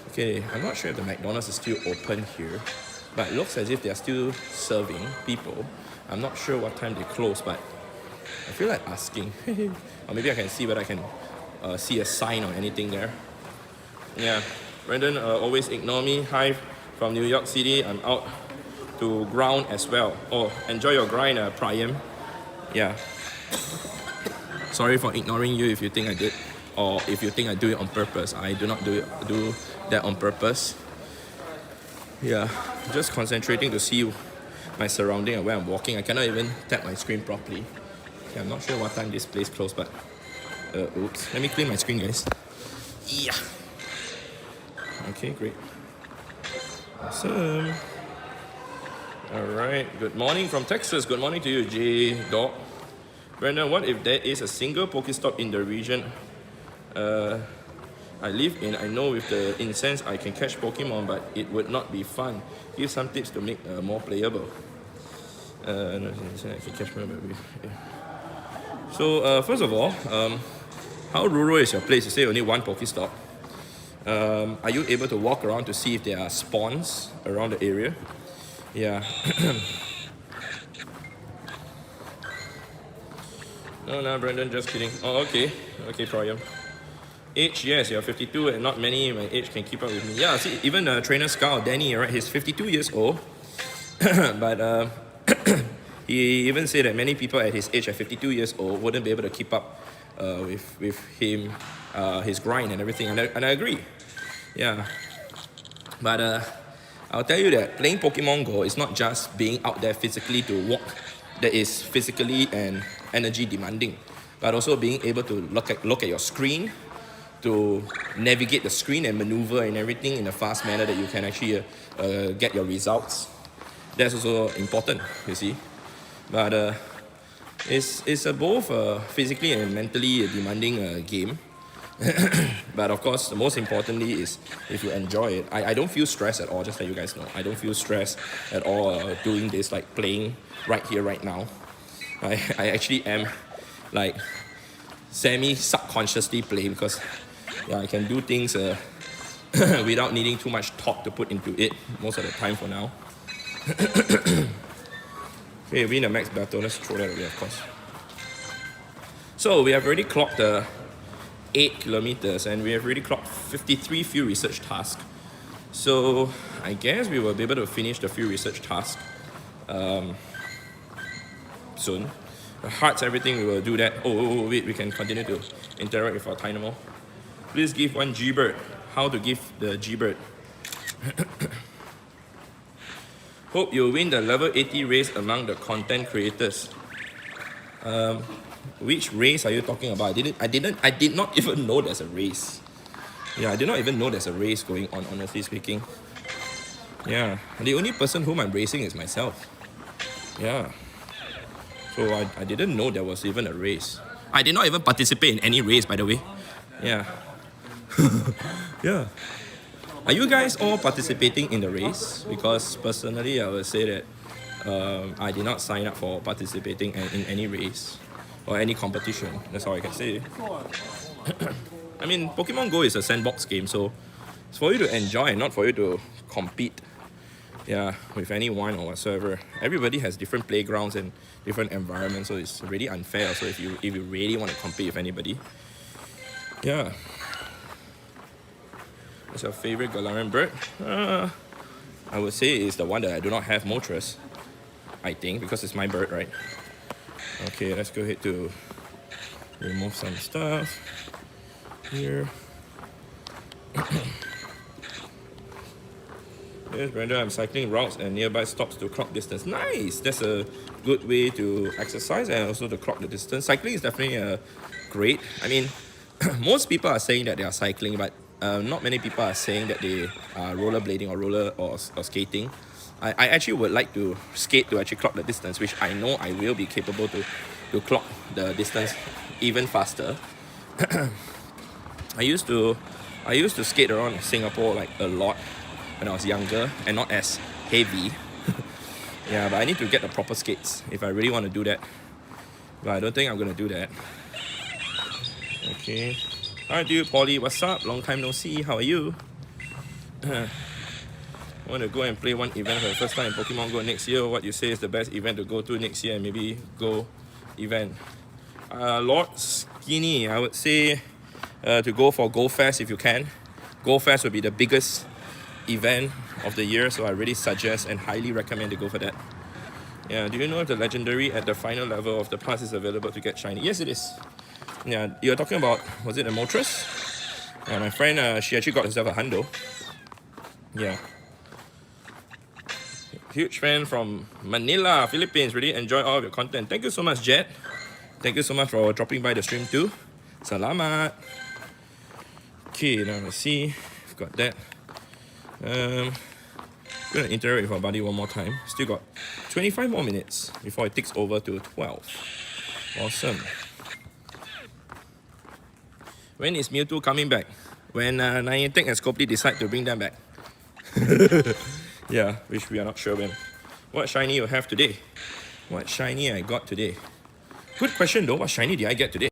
S1: Okay, I'm not sure if the McDonald's is still open here, but it looks as if they're still serving people. I'm not sure what time they close, but I feel like asking. Or maybe I can see whether I can see a sign or anything there. Yeah, Brandon, always ignore me. Hi from New York City. I'm out to ground as well. Oh, enjoy your grind, Priam. Yeah. Sorry for ignoring you if you think I did, or if you think I do it on purpose. I do not do that on purpose. Yeah, just concentrating to see my surrounding and where I'm walking. I cannot even tap my screen properly. Okay, I'm not sure what time this place closed, but oops. Let me clean my screen, guys. Yeah. Okay, great. Awesome. Alright, good morning from Texas. Good morning to you, J. Dog. Brandon, what if there is a single Pokestop in the region I live in? I know with the incense I can catch Pokemon, but it would not be fun. Give some tips to make more playable. No, I can catch more, but so first of all, how rural is your place? You say only one Pokestop. Are you able to walk around to see if there are spawns around the area? Yeah. No, Brandon, just kidding. Oh, okay. Okay, Priam. Age, yes, you're 52 and not many my age can keep up with me. Yeah, see, even trainer Scout, Danny, right, he's 52 years old. But he even said that many people at his age at 52 years old wouldn't be able to keep up with him, his grind and everything. And I agree. Yeah. But I'll tell you that playing Pokemon Go is not just being out there physically to walk, that is physically and energy demanding, but also being able to look at your screen, to navigate the screen and maneuver and everything in a fast manner that you can actually get your results. That's also important, you see. But it's both physically and mentally demanding game. But of course, the most importantly is if you enjoy it. I don't feel stressed at all, just let you guys know. I don't feel stressed at all doing this, like playing right here, right now. I actually am like semi-subconsciously playing because yeah, I can do things without needing too much thought to put into it most of the time for now. Okay, win a max battle. Let's throw that away, of course. So we have already clocked 8 kilometers and we have already clocked 53 field research tasks. So I guess we will be able to finish the field research task soon. The hearts, everything, we will do that. Oh, wait, we can continue to interact with our Dynamo. Please give one G-Bird. How to give the G-Bird. Hope you'll win the level 80 race among the content creators. Which race are you talking about? I did not even know there's a race. Yeah, I did not even know there's a race going on, honestly speaking. Yeah, the only person whom I'm racing is myself. Yeah. So I didn't know there was even a race. I did not even participate in any race, by the way. Yeah. Yeah. Are you guys all participating in the race? Because personally, I would say that I did not sign up for participating in any race or any competition. That's all I can say. I mean, Pokemon Go is a sandbox game, so it's for you to enjoy and not for you to compete. Yeah, with anyone or whatsoever. Everybody has different playgrounds and different environments, so it's really unfair. So if you really want to compete with anybody, yeah. What's your favorite Galarian bird? I would say it's the one that I do not have, Moltres. I think, because it's my bird, right? Okay, let's go ahead to remove some stuff here. Yes, Brenda, I'm cycling routes and nearby stops to clock distance. Nice! That's a good way to exercise and also to clock the distance. Cycling is definitely great. I mean, most people are saying that they are cycling, but not many people are saying that they are rollerblading or skating. I actually would like to skate to actually clock the distance, which I know I will be capable to clock the distance even faster. I used to skate around Singapore like a lot when I was younger and not as heavy. Yeah, but I need to get the proper skates if I really want to do that. But I don't think I'm going to do that. Okay. Hi, dude, Polly. What's up? Long time no see. How are you? I want to go and play one event for the first time in Pokemon Go next year. What you say is the best event to go to next year, and maybe go event. Lord Skinny, I would say to go for Go Fest if you can. Go Fest would be the biggest event of the year, so I really suggest and highly recommend to go for that. Yeah, do you know if the legendary at the final level of the pass is available to get shiny? Yes, it is. Yeah, you're talking about, was it a Moltres? Yeah, my friend, she actually got herself a hundo. Yeah. Huge fan from Manila, Philippines. Really enjoy all of your content. Thank you so much, Jet. Thank you so much for dropping by the stream too. Salamat. Okay, now let's see. We've got that. Gonna interact with our buddy one more time. Still got 25 more minutes before it ticks over to 12. Awesome. When is Mewtwo coming back? When Niantic and Scopely decide to bring them back. Yeah, which we are not sure when. What shiny you have today? What shiny I got today? Good question though, what shiny did I get today?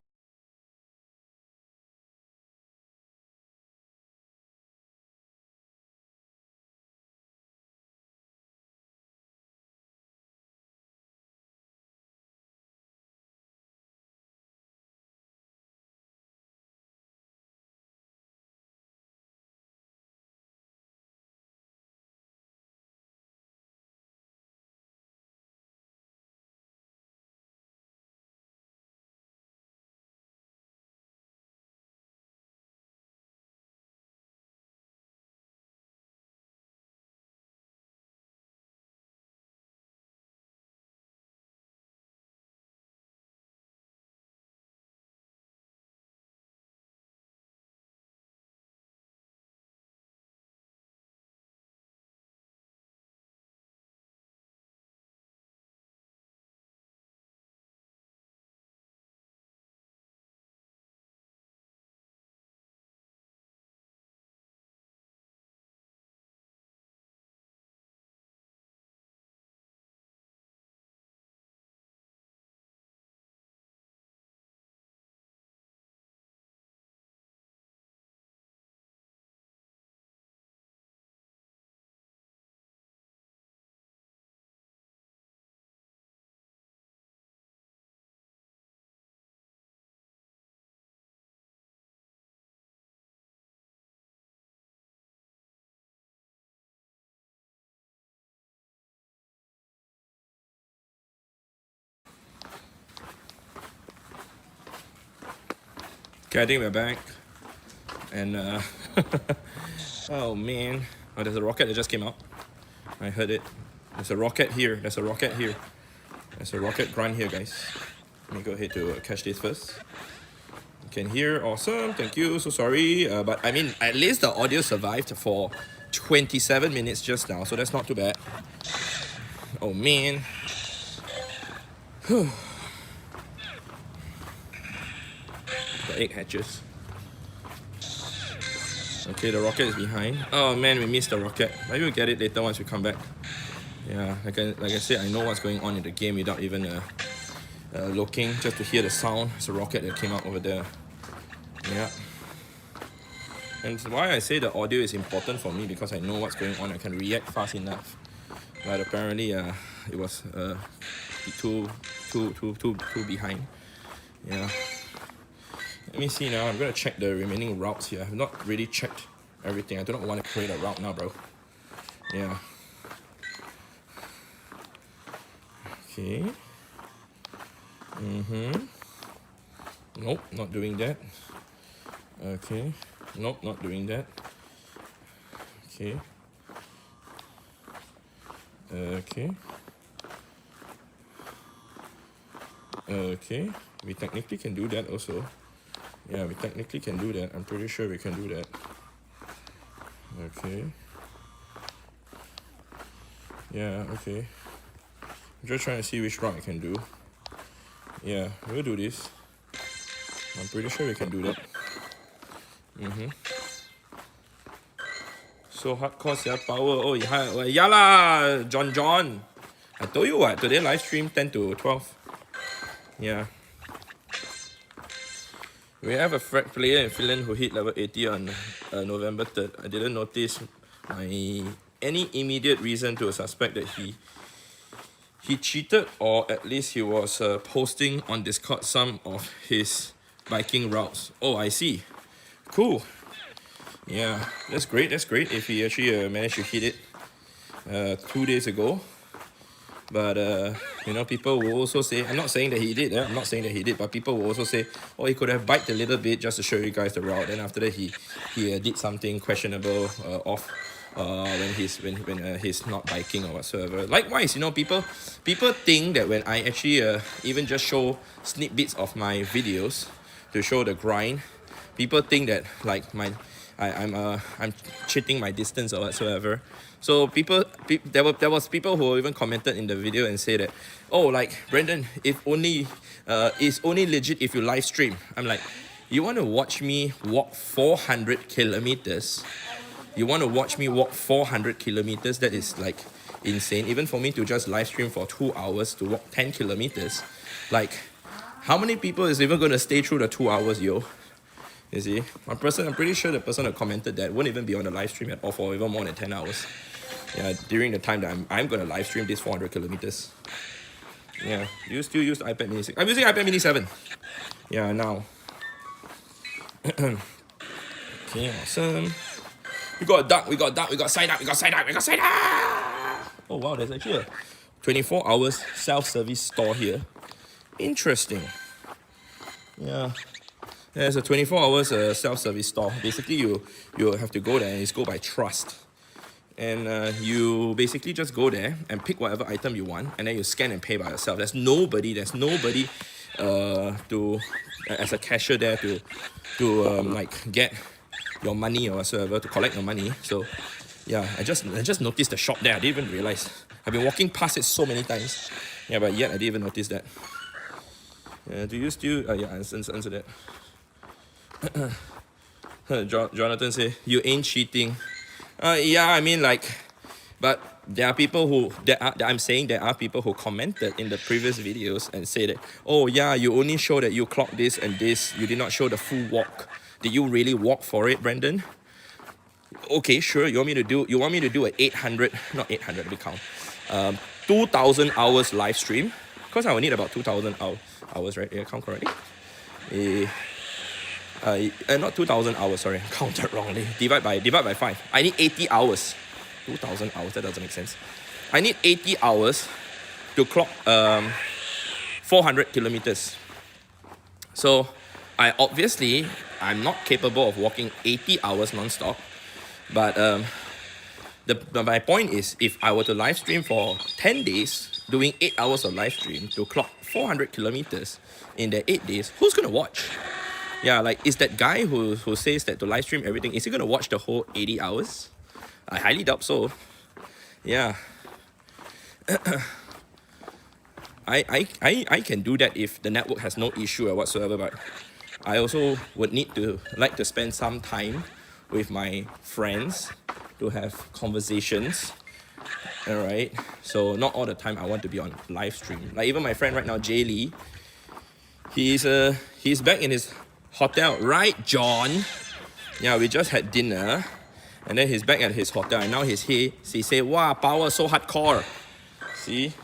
S1: Okay, I think we're back. And oh man. Oh, there's a rocket that just came out. I heard it. There's a rocket here. There's a rocket here. There's a rocket grunt here, guys. Let me go ahead to catch this first. You can hear, awesome, thank you, so sorry. But I mean, at least the audio survived for 27 minutes just now, so that's not too bad. Oh man. The egg hatches. Okay, the rocket is behind. Oh man, we missed the rocket. Maybe we'll get it later once we come back. Yeah, like I said, I know what's going on in the game without even looking, just to hear the sound. It's a rocket that came out over there. Yeah. And why I say the audio is important for me, because I know what's going on. I can react fast enough. But apparently, it was too behind. Yeah. Let me see now. I'm gonna check the remaining routes here. I have not really checked everything. I do not want to create a route now, bro. Yeah. Okay. Nope, not doing that. Okay. Nope, not doing that. Okay. Okay. Okay. We technically can do that also. Yeah, we technically can do that. I'm pretty sure we can do that. Okay. Yeah, okay. I'm just trying to see which route I can do. Yeah, we'll do this. I'm pretty sure we can do that. So hardcore sia power. Oh yeah lah, John. I told you what, today live stream 10 to 12. Yeah. We have a player in Finland who hit level 80 on November 3rd. I didn't notice any immediate reason to suspect that he cheated, or at least he was posting on Discord some of his biking routes. Oh, I see. Cool. Yeah, that's great. That's great if he actually managed to hit it 2 days ago. But people will also say, I'm not saying that he did, I'm not saying that he did, but people will also say, oh, he could have biked a little bit just to show you guys the route. Then after that, he did something questionable off when he's not biking or whatsoever. Likewise, people think that when I actually even just show snippets of my videos to show the grind, people think that like I'm cheating my distance or whatsoever. So there was people who even commented in the video and say that, oh, like, Brendan, if only it's only legit if you live stream. I'm like, you want to watch me walk 400 kilometers? You want to watch me walk 400 kilometers? That is like insane. Even for me to just live stream for 2 hours to walk 10 kilometers, like, how many people is even going to stay through the 2 hours, yo? You see, I'm pretty sure the person that commented that won't even be on the live stream at all for even more than 10 hours. Yeah, during the time that I'm gonna live stream this 400 kilometers. Yeah, do you still use the iPad Mini 6? I'm using iPad Mini 7. Yeah, now. Okay, awesome. We got a duck, we got side up. Oh wow, there's actually a 24 hours self-service store here. Interesting. Yeah. There's a 24 hours self-service store. Basically, you have to go there, and it's go by trust. And you basically just go there and pick whatever item you want, and then you scan and pay by yourself. There's nobody to as a cashier there to like get your money or whatsoever, to collect your money. So yeah, I just noticed the shop there. I didn't even realize. I've been walking past it so many times. Yeah, but yet I didn't even notice that. Do you still yeah, answer that. Jonathan say, you ain't cheating. Yeah, I mean, like, but there are people who, I'm saying there are people who commented in the previous videos and say that, oh yeah, you only show that you clocked this and this, you did not show the full walk. Did you really walk for it, Brendan? Okay, sure, you want me to do an 800, not 800, let me count, 2,000 hours live stream? Because I will need about 2,000 hours, right? Yeah, count correctly. Not 2,000 hours, sorry, I counted wrongly. Divide by 5. I need 80 hours. 2,000 hours, that doesn't make sense. I need 80 hours to clock 400 kilometers. So I'm not capable of walking 80 hours non-stop. But my point is, if I were to live stream for 10 days, doing 8 hours of live stream to clock 400 kilometers in the 8 days, who's gonna watch? Yeah, like, is that guy who says that to live stream everything, is he gonna watch the whole 80 hours? I highly doubt so. Yeah. I can do that if the network has no issue or whatsoever, but I also would like to spend some time with my friends to have conversations. Alright. So not all the time I want to be on live stream. Like, even my friend right now, Jay Lee, he's back in his hotel, right, John? Yeah, we just had dinner, and then he's back at his hotel, and now he's here. He say, wow, power so hardcore. See?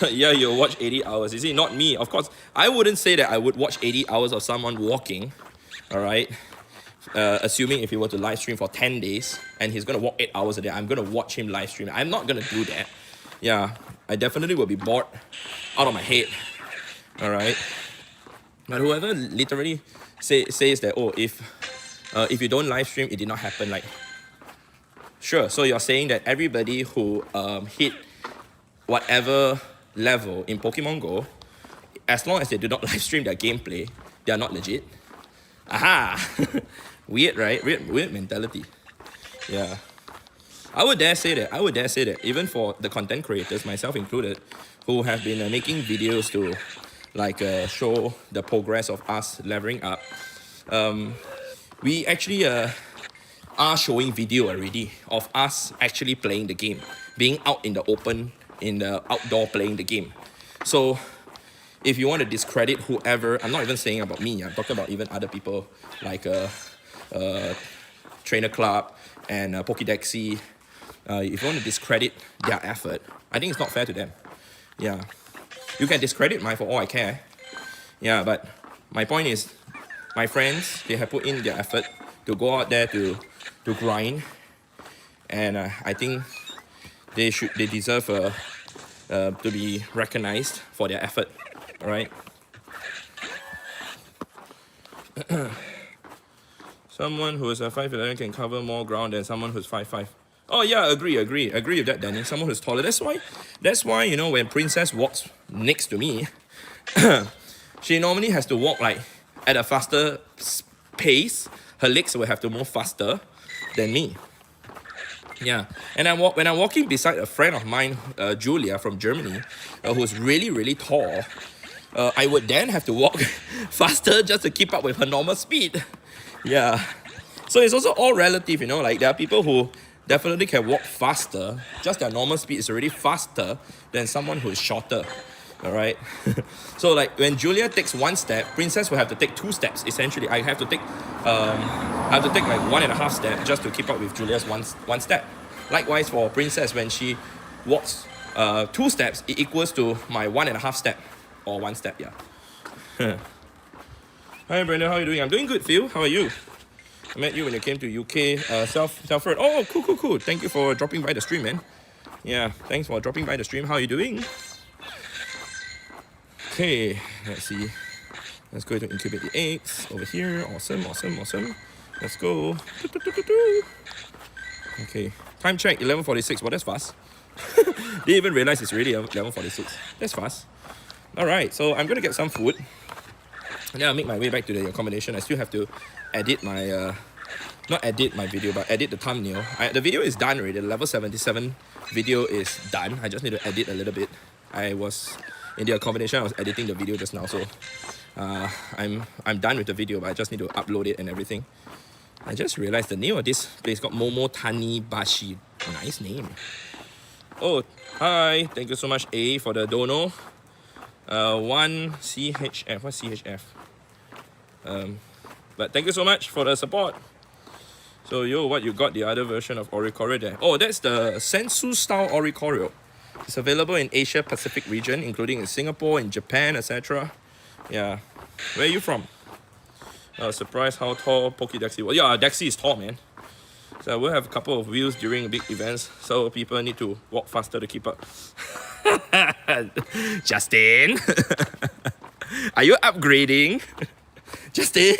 S1: Yeah, you'll watch 80 hours. You see, not me. Of course, I wouldn't say that I would watch 80 hours of someone walking, all right? Assuming if he were to live stream for 10 days, and he's going to walk 8 hours a day, I'm going to watch him live stream. I'm not going to do that. Yeah, I definitely will be bored out of my head, all right? But whoever literally says that, oh, if you don't live stream, it did not happen, like, sure. So you're saying that everybody who hit whatever level in Pokemon Go, as long as they do not live stream their gameplay, they are not legit? Aha! Weird, right? Weird mentality. Yeah. I would dare say that even for the content creators, myself included, who have been making videos to show the progress of us leveling up, we actually are showing video already of us actually playing the game, being out in the open, in the outdoor playing the game. So if you want to discredit whoever, I'm not even saying about me, I'm talking about even other people like Trainer Club and Pokédexy. If you want to discredit their effort, I think it's not fair to them. Yeah. You can discredit mine for all I care. Yeah, but my point is, my friends, they have put in their effort to go out there to grind, and I think they deserve to be recognized for their effort. All right. Someone who is a 5'11" can cover more ground than someone who's 5'5". Oh yeah, agree with that, Danny. Someone who's taller. That's why you know when Princess walks next to me, she normally has to walk like at a faster pace. Her legs will have to move faster than me. Yeah, and when I'm walking beside a friend of mine, Julia from Germany, who's really tall, I would then have to walk faster just to keep up with her normal speed. Yeah, so it's also all relative, you know. Like there are people who definitely can walk faster. Just their normal speed is already faster than someone who is shorter. All right. So like when Julia takes one step, Princess will have to take 2 steps. Essentially, I have to take like 1.5 steps just to keep up with Julia's one step. Likewise for Princess, when she walks 2 steps, it equals to my 1.5 step or 1 step. Yeah. Hi Brandon, how are you doing? I'm doing good, Phil. How are you? I met you when you came to UK, Salford. Oh, cool. Thank you for dropping by the stream, man. Yeah, thanks for dropping by the stream. How are you doing? Okay, let's see. Let's go to incubate the eggs over here. Awesome. Let's go. Okay, time check, 11:46. Well, that's fast. Didn't even realize it's already 11:46. That's fast. All right, so I'm gonna get some food. And then I'll make my way back to the accommodation. I still have to edit my, not edit my video, but edit the thumbnail. The video is done already. The level 77 video is done. I just need to edit a little bit. I was in the accommodation. I was editing the video just now, so I'm done with the video, but I just need to upload it and everything. I just realized the name of this place got Momotani Bashi. Nice name. Oh, hi. Thank you so much, A, for the dono. 1 CHF. What's CHF? But thank you so much for the support. So what you got the other version of Oricorio there? Oh, that's the Sensu style Oricorio. It's available in Asia Pacific region, including in Singapore, in Japan, etc. Yeah. Where are you from? Surprised how tall Pokédexy was. Yeah, Dexy is tall, man. So we'll have a couple of wheels during big events, so people need to walk faster to keep up. Justin, are you upgrading? Justin,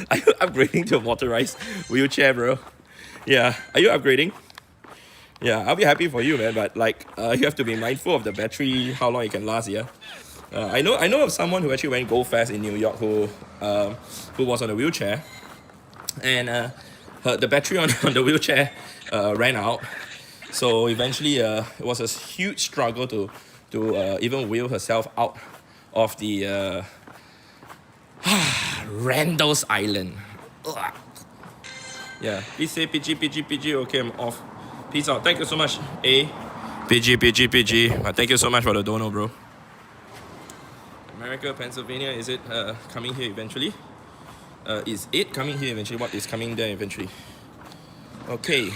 S1: are you upgrading to a motorized wheelchair, bro? Yeah, are you upgrading? Yeah, I'll be happy for you, man. But like, you have to be mindful of the battery, how long it can last. Yeah. I know of someone who actually went Go Fast in New York who was on a wheelchair, and the battery on the wheelchair ran out. So eventually, it was a huge struggle to even wheel herself out of the Randall's Island. Ugh. Yeah, please say PG. Okay, I'm off. Peace out. Thank you so much, A. PG. Thank you so much for the dono, bro. America, Pennsylvania, is it coming here eventually? Is it coming here eventually? What is coming there eventually? Okay.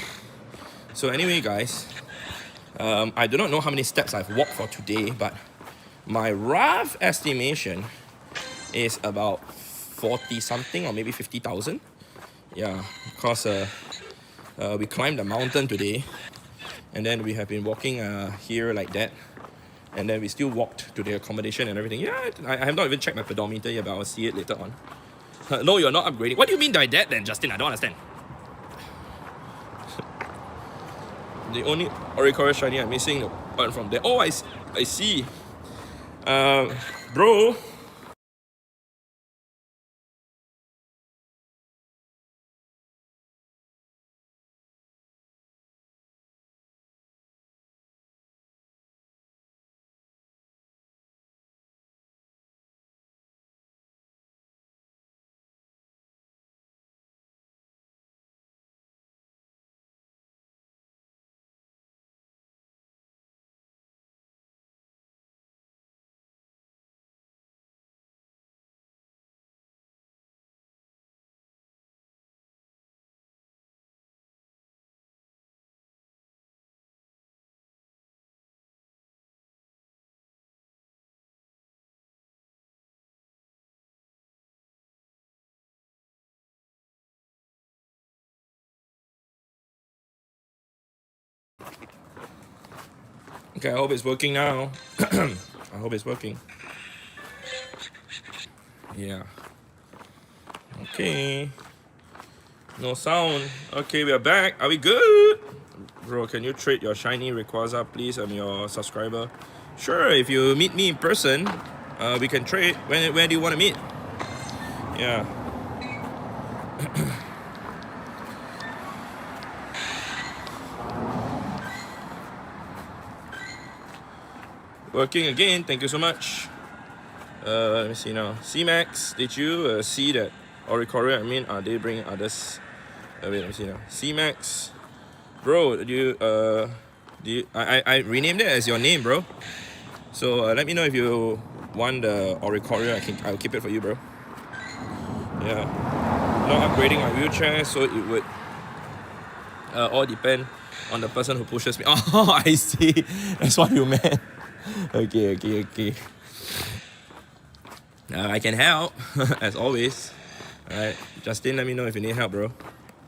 S1: So anyway, guys, I do not know how many steps I've walked for today, but my rough estimation is about 40 something or maybe 50,000. Yeah, because we climbed the mountain today, and then we have been walking here like that, and then we still walked to the accommodation and everything. Yeah, I have not even checked my pedometer yet, but I'll see it later on. No, you're not upgrading. What do you mean by that then, Justin? I don't understand. The only Oricorio shiny I'm missing the one from there. Oh, I see. Bro, Okay, I hope it's working now. I hope it's working. Yeah. Okay. No sound. Okay, we are back. Are we good? Bro, can you trade your shiny Rayquaza, please? I'm your subscriber. Sure, if you meet me in person, we can trade. Where do you want to meet? Yeah. Working again. Thank you so much. Let me see now. C-Max, did you see that Oricorio? I mean, are they bringing others? Wait, let me see now. C-Max, bro, I renamed it as your name, bro. So let me know if you want the Oricorio. I'll keep it for you, bro. Yeah. Not upgrading my wheelchair, so it would all depend on the person who pushes me. Oh, I see. That's what you meant. Okay. I can help, as always. Alright, Justin, let me know if you need help, bro.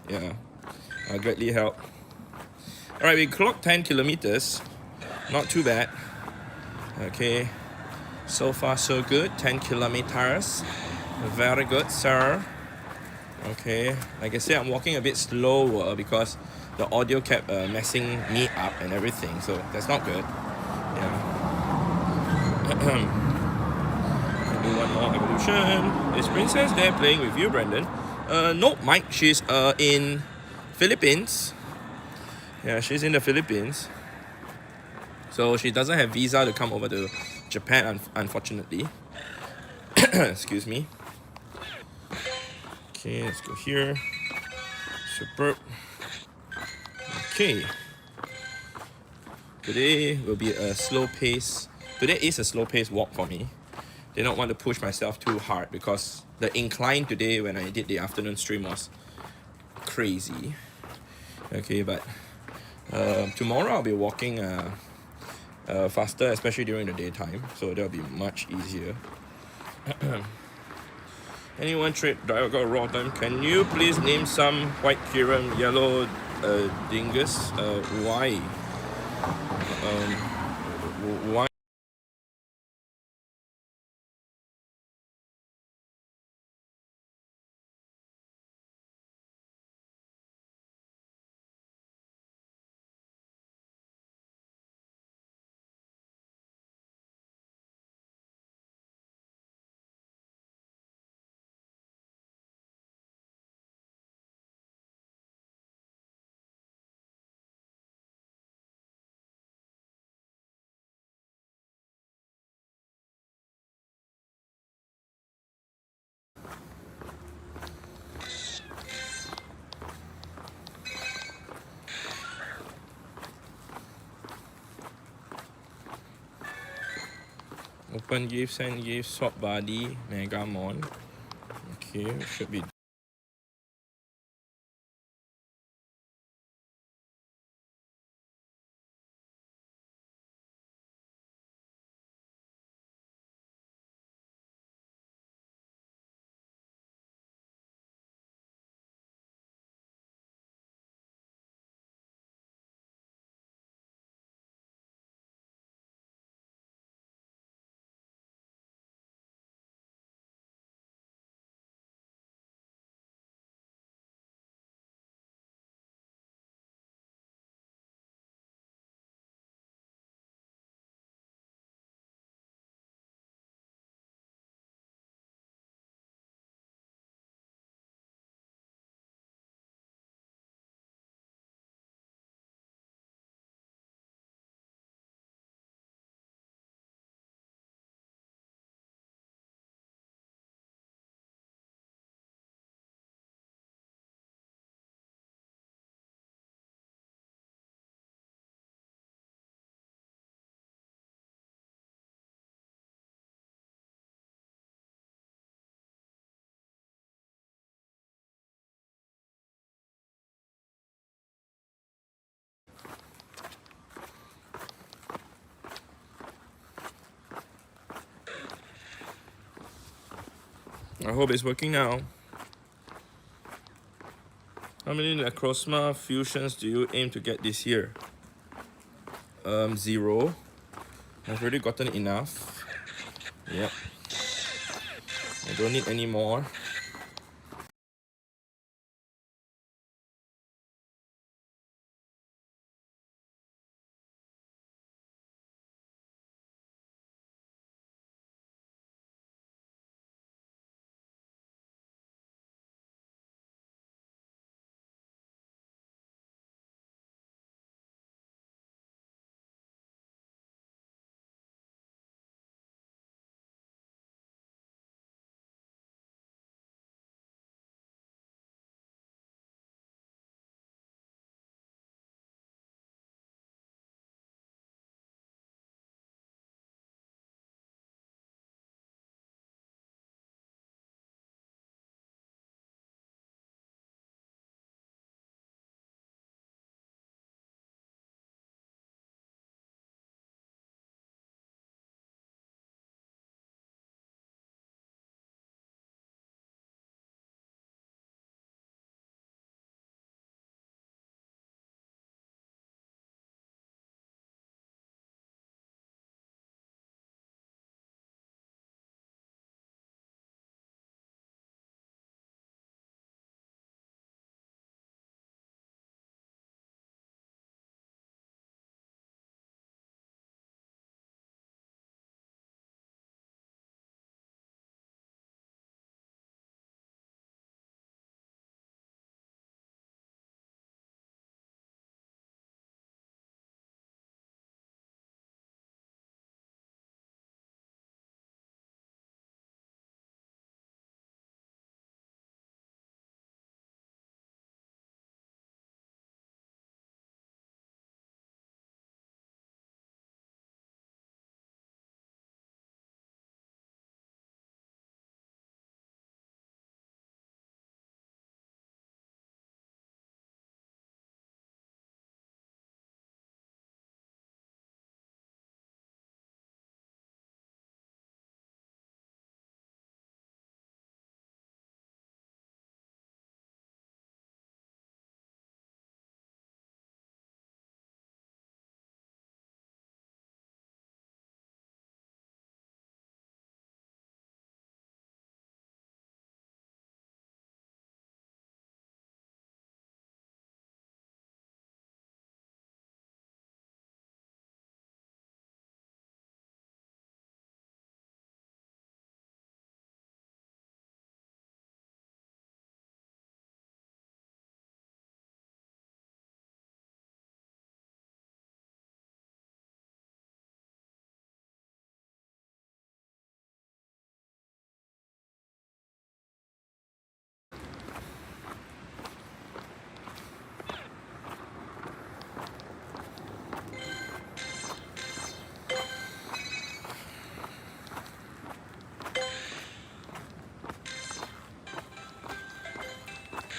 S1: Yeah, I'll greatly help. Alright, we clocked 10 kilometers. Not too bad. Okay, so far so good. 10 kilometers. Very good, sir. Okay, like I said, I'm walking a bit slower because the audio kept messing me up and everything, so that's not good. Yeah. Do one more evolution. Is Princess there playing with you, Brandon? No, Mike. She's in Philippines. Yeah, she's in the Philippines. So she doesn't have visa to come over to Japan, unfortunately. Excuse me. Okay, let's go here. Superb. Okay. Today will be a slow pace. Today is a slow pace walk for me. Did not want to push myself too hard because the incline today when I did the afternoon stream was crazy. Okay, but tomorrow I'll be walking faster, especially during the daytime, so that'll be much easier. Anyone trade Dialga raw time? Can you please name some white Kiran, yellow dingus? Why? Why? Open gift, send gift, swap body, Megamon. Okay, should be. I hope it's working now. How many Necrozma fusions do you aim to get this year? 0. I've already gotten enough. Yep. I don't need any more.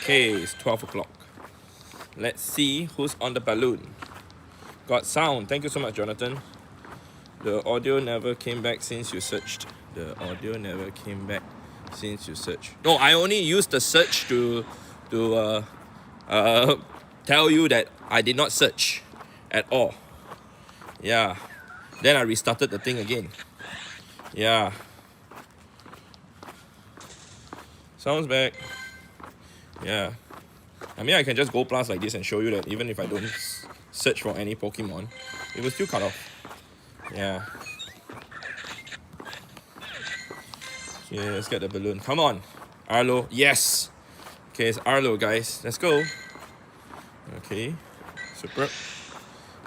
S1: Okay, it's 12 o'clock. Let's see who's on the balloon. Got sound. Thank you so much, Jonathan. The audio never came back since you searched. The audio never came back since you searched. No, I only used the search to tell you that I did not search at all. Yeah. Then I restarted the thing again. Yeah. Sounds back. Yeah. I mean, I can just go plus like this and show you that even if I don't search for any Pokemon, it will still cut off. Yeah. Okay, let's get the balloon. Come on. Arlo. Yes. Okay, it's Arlo, guys. Let's go. Okay. Super.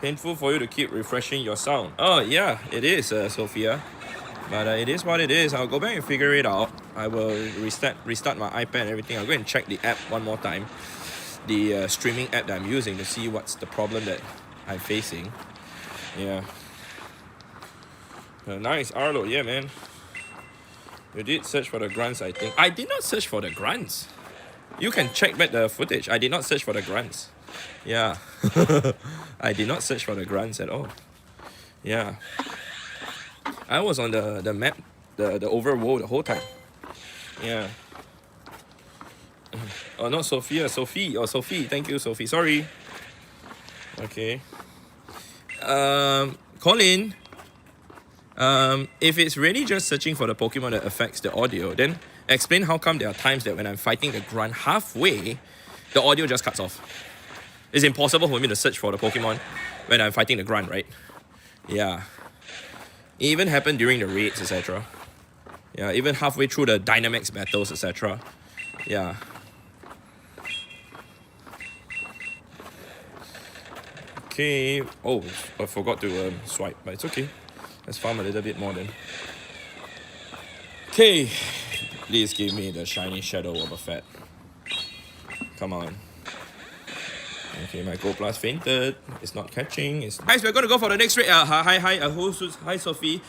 S1: Painful for you to keep refreshing your sound. Oh, yeah, it is, Sophia. But it is what it is. I'll go back and figure it out. I will restart my iPad and everything. I'll go and check the app one more time. The streaming app that I'm using to see what's the problem that I'm facing. Yeah. Nice, Arlo. Yeah, man. You did search for the grunts, I think. I did not search for the grunts. You can check back the footage. I did not search for the grunts. Yeah. I did not search for the grunts at all. Yeah. I was on the map, the overworld the whole time. Yeah. Oh, not Sophia. Sophie. Oh, Sophie. Thank you, Sophie. Sorry. Okay. Colin. If it's really just searching for the Pokemon that affects the audio, then explain how come there are times that when I'm fighting the grunt halfway, the audio just cuts off. It's impossible for me to search for the Pokemon when I'm fighting the grunt, right? Yeah. It even happened during the raids, etc. Yeah, even halfway through the Dynamax battles, etc. Yeah. Okay. Oh, I forgot to swipe, but it's okay. Let's farm a little bit more then. Okay. Please give me the shiny shadow of a fat. Come on. Okay, my Gold Plus fainted. It's not catching. Guys, we're gonna go for the next raid. Hi, Sophie.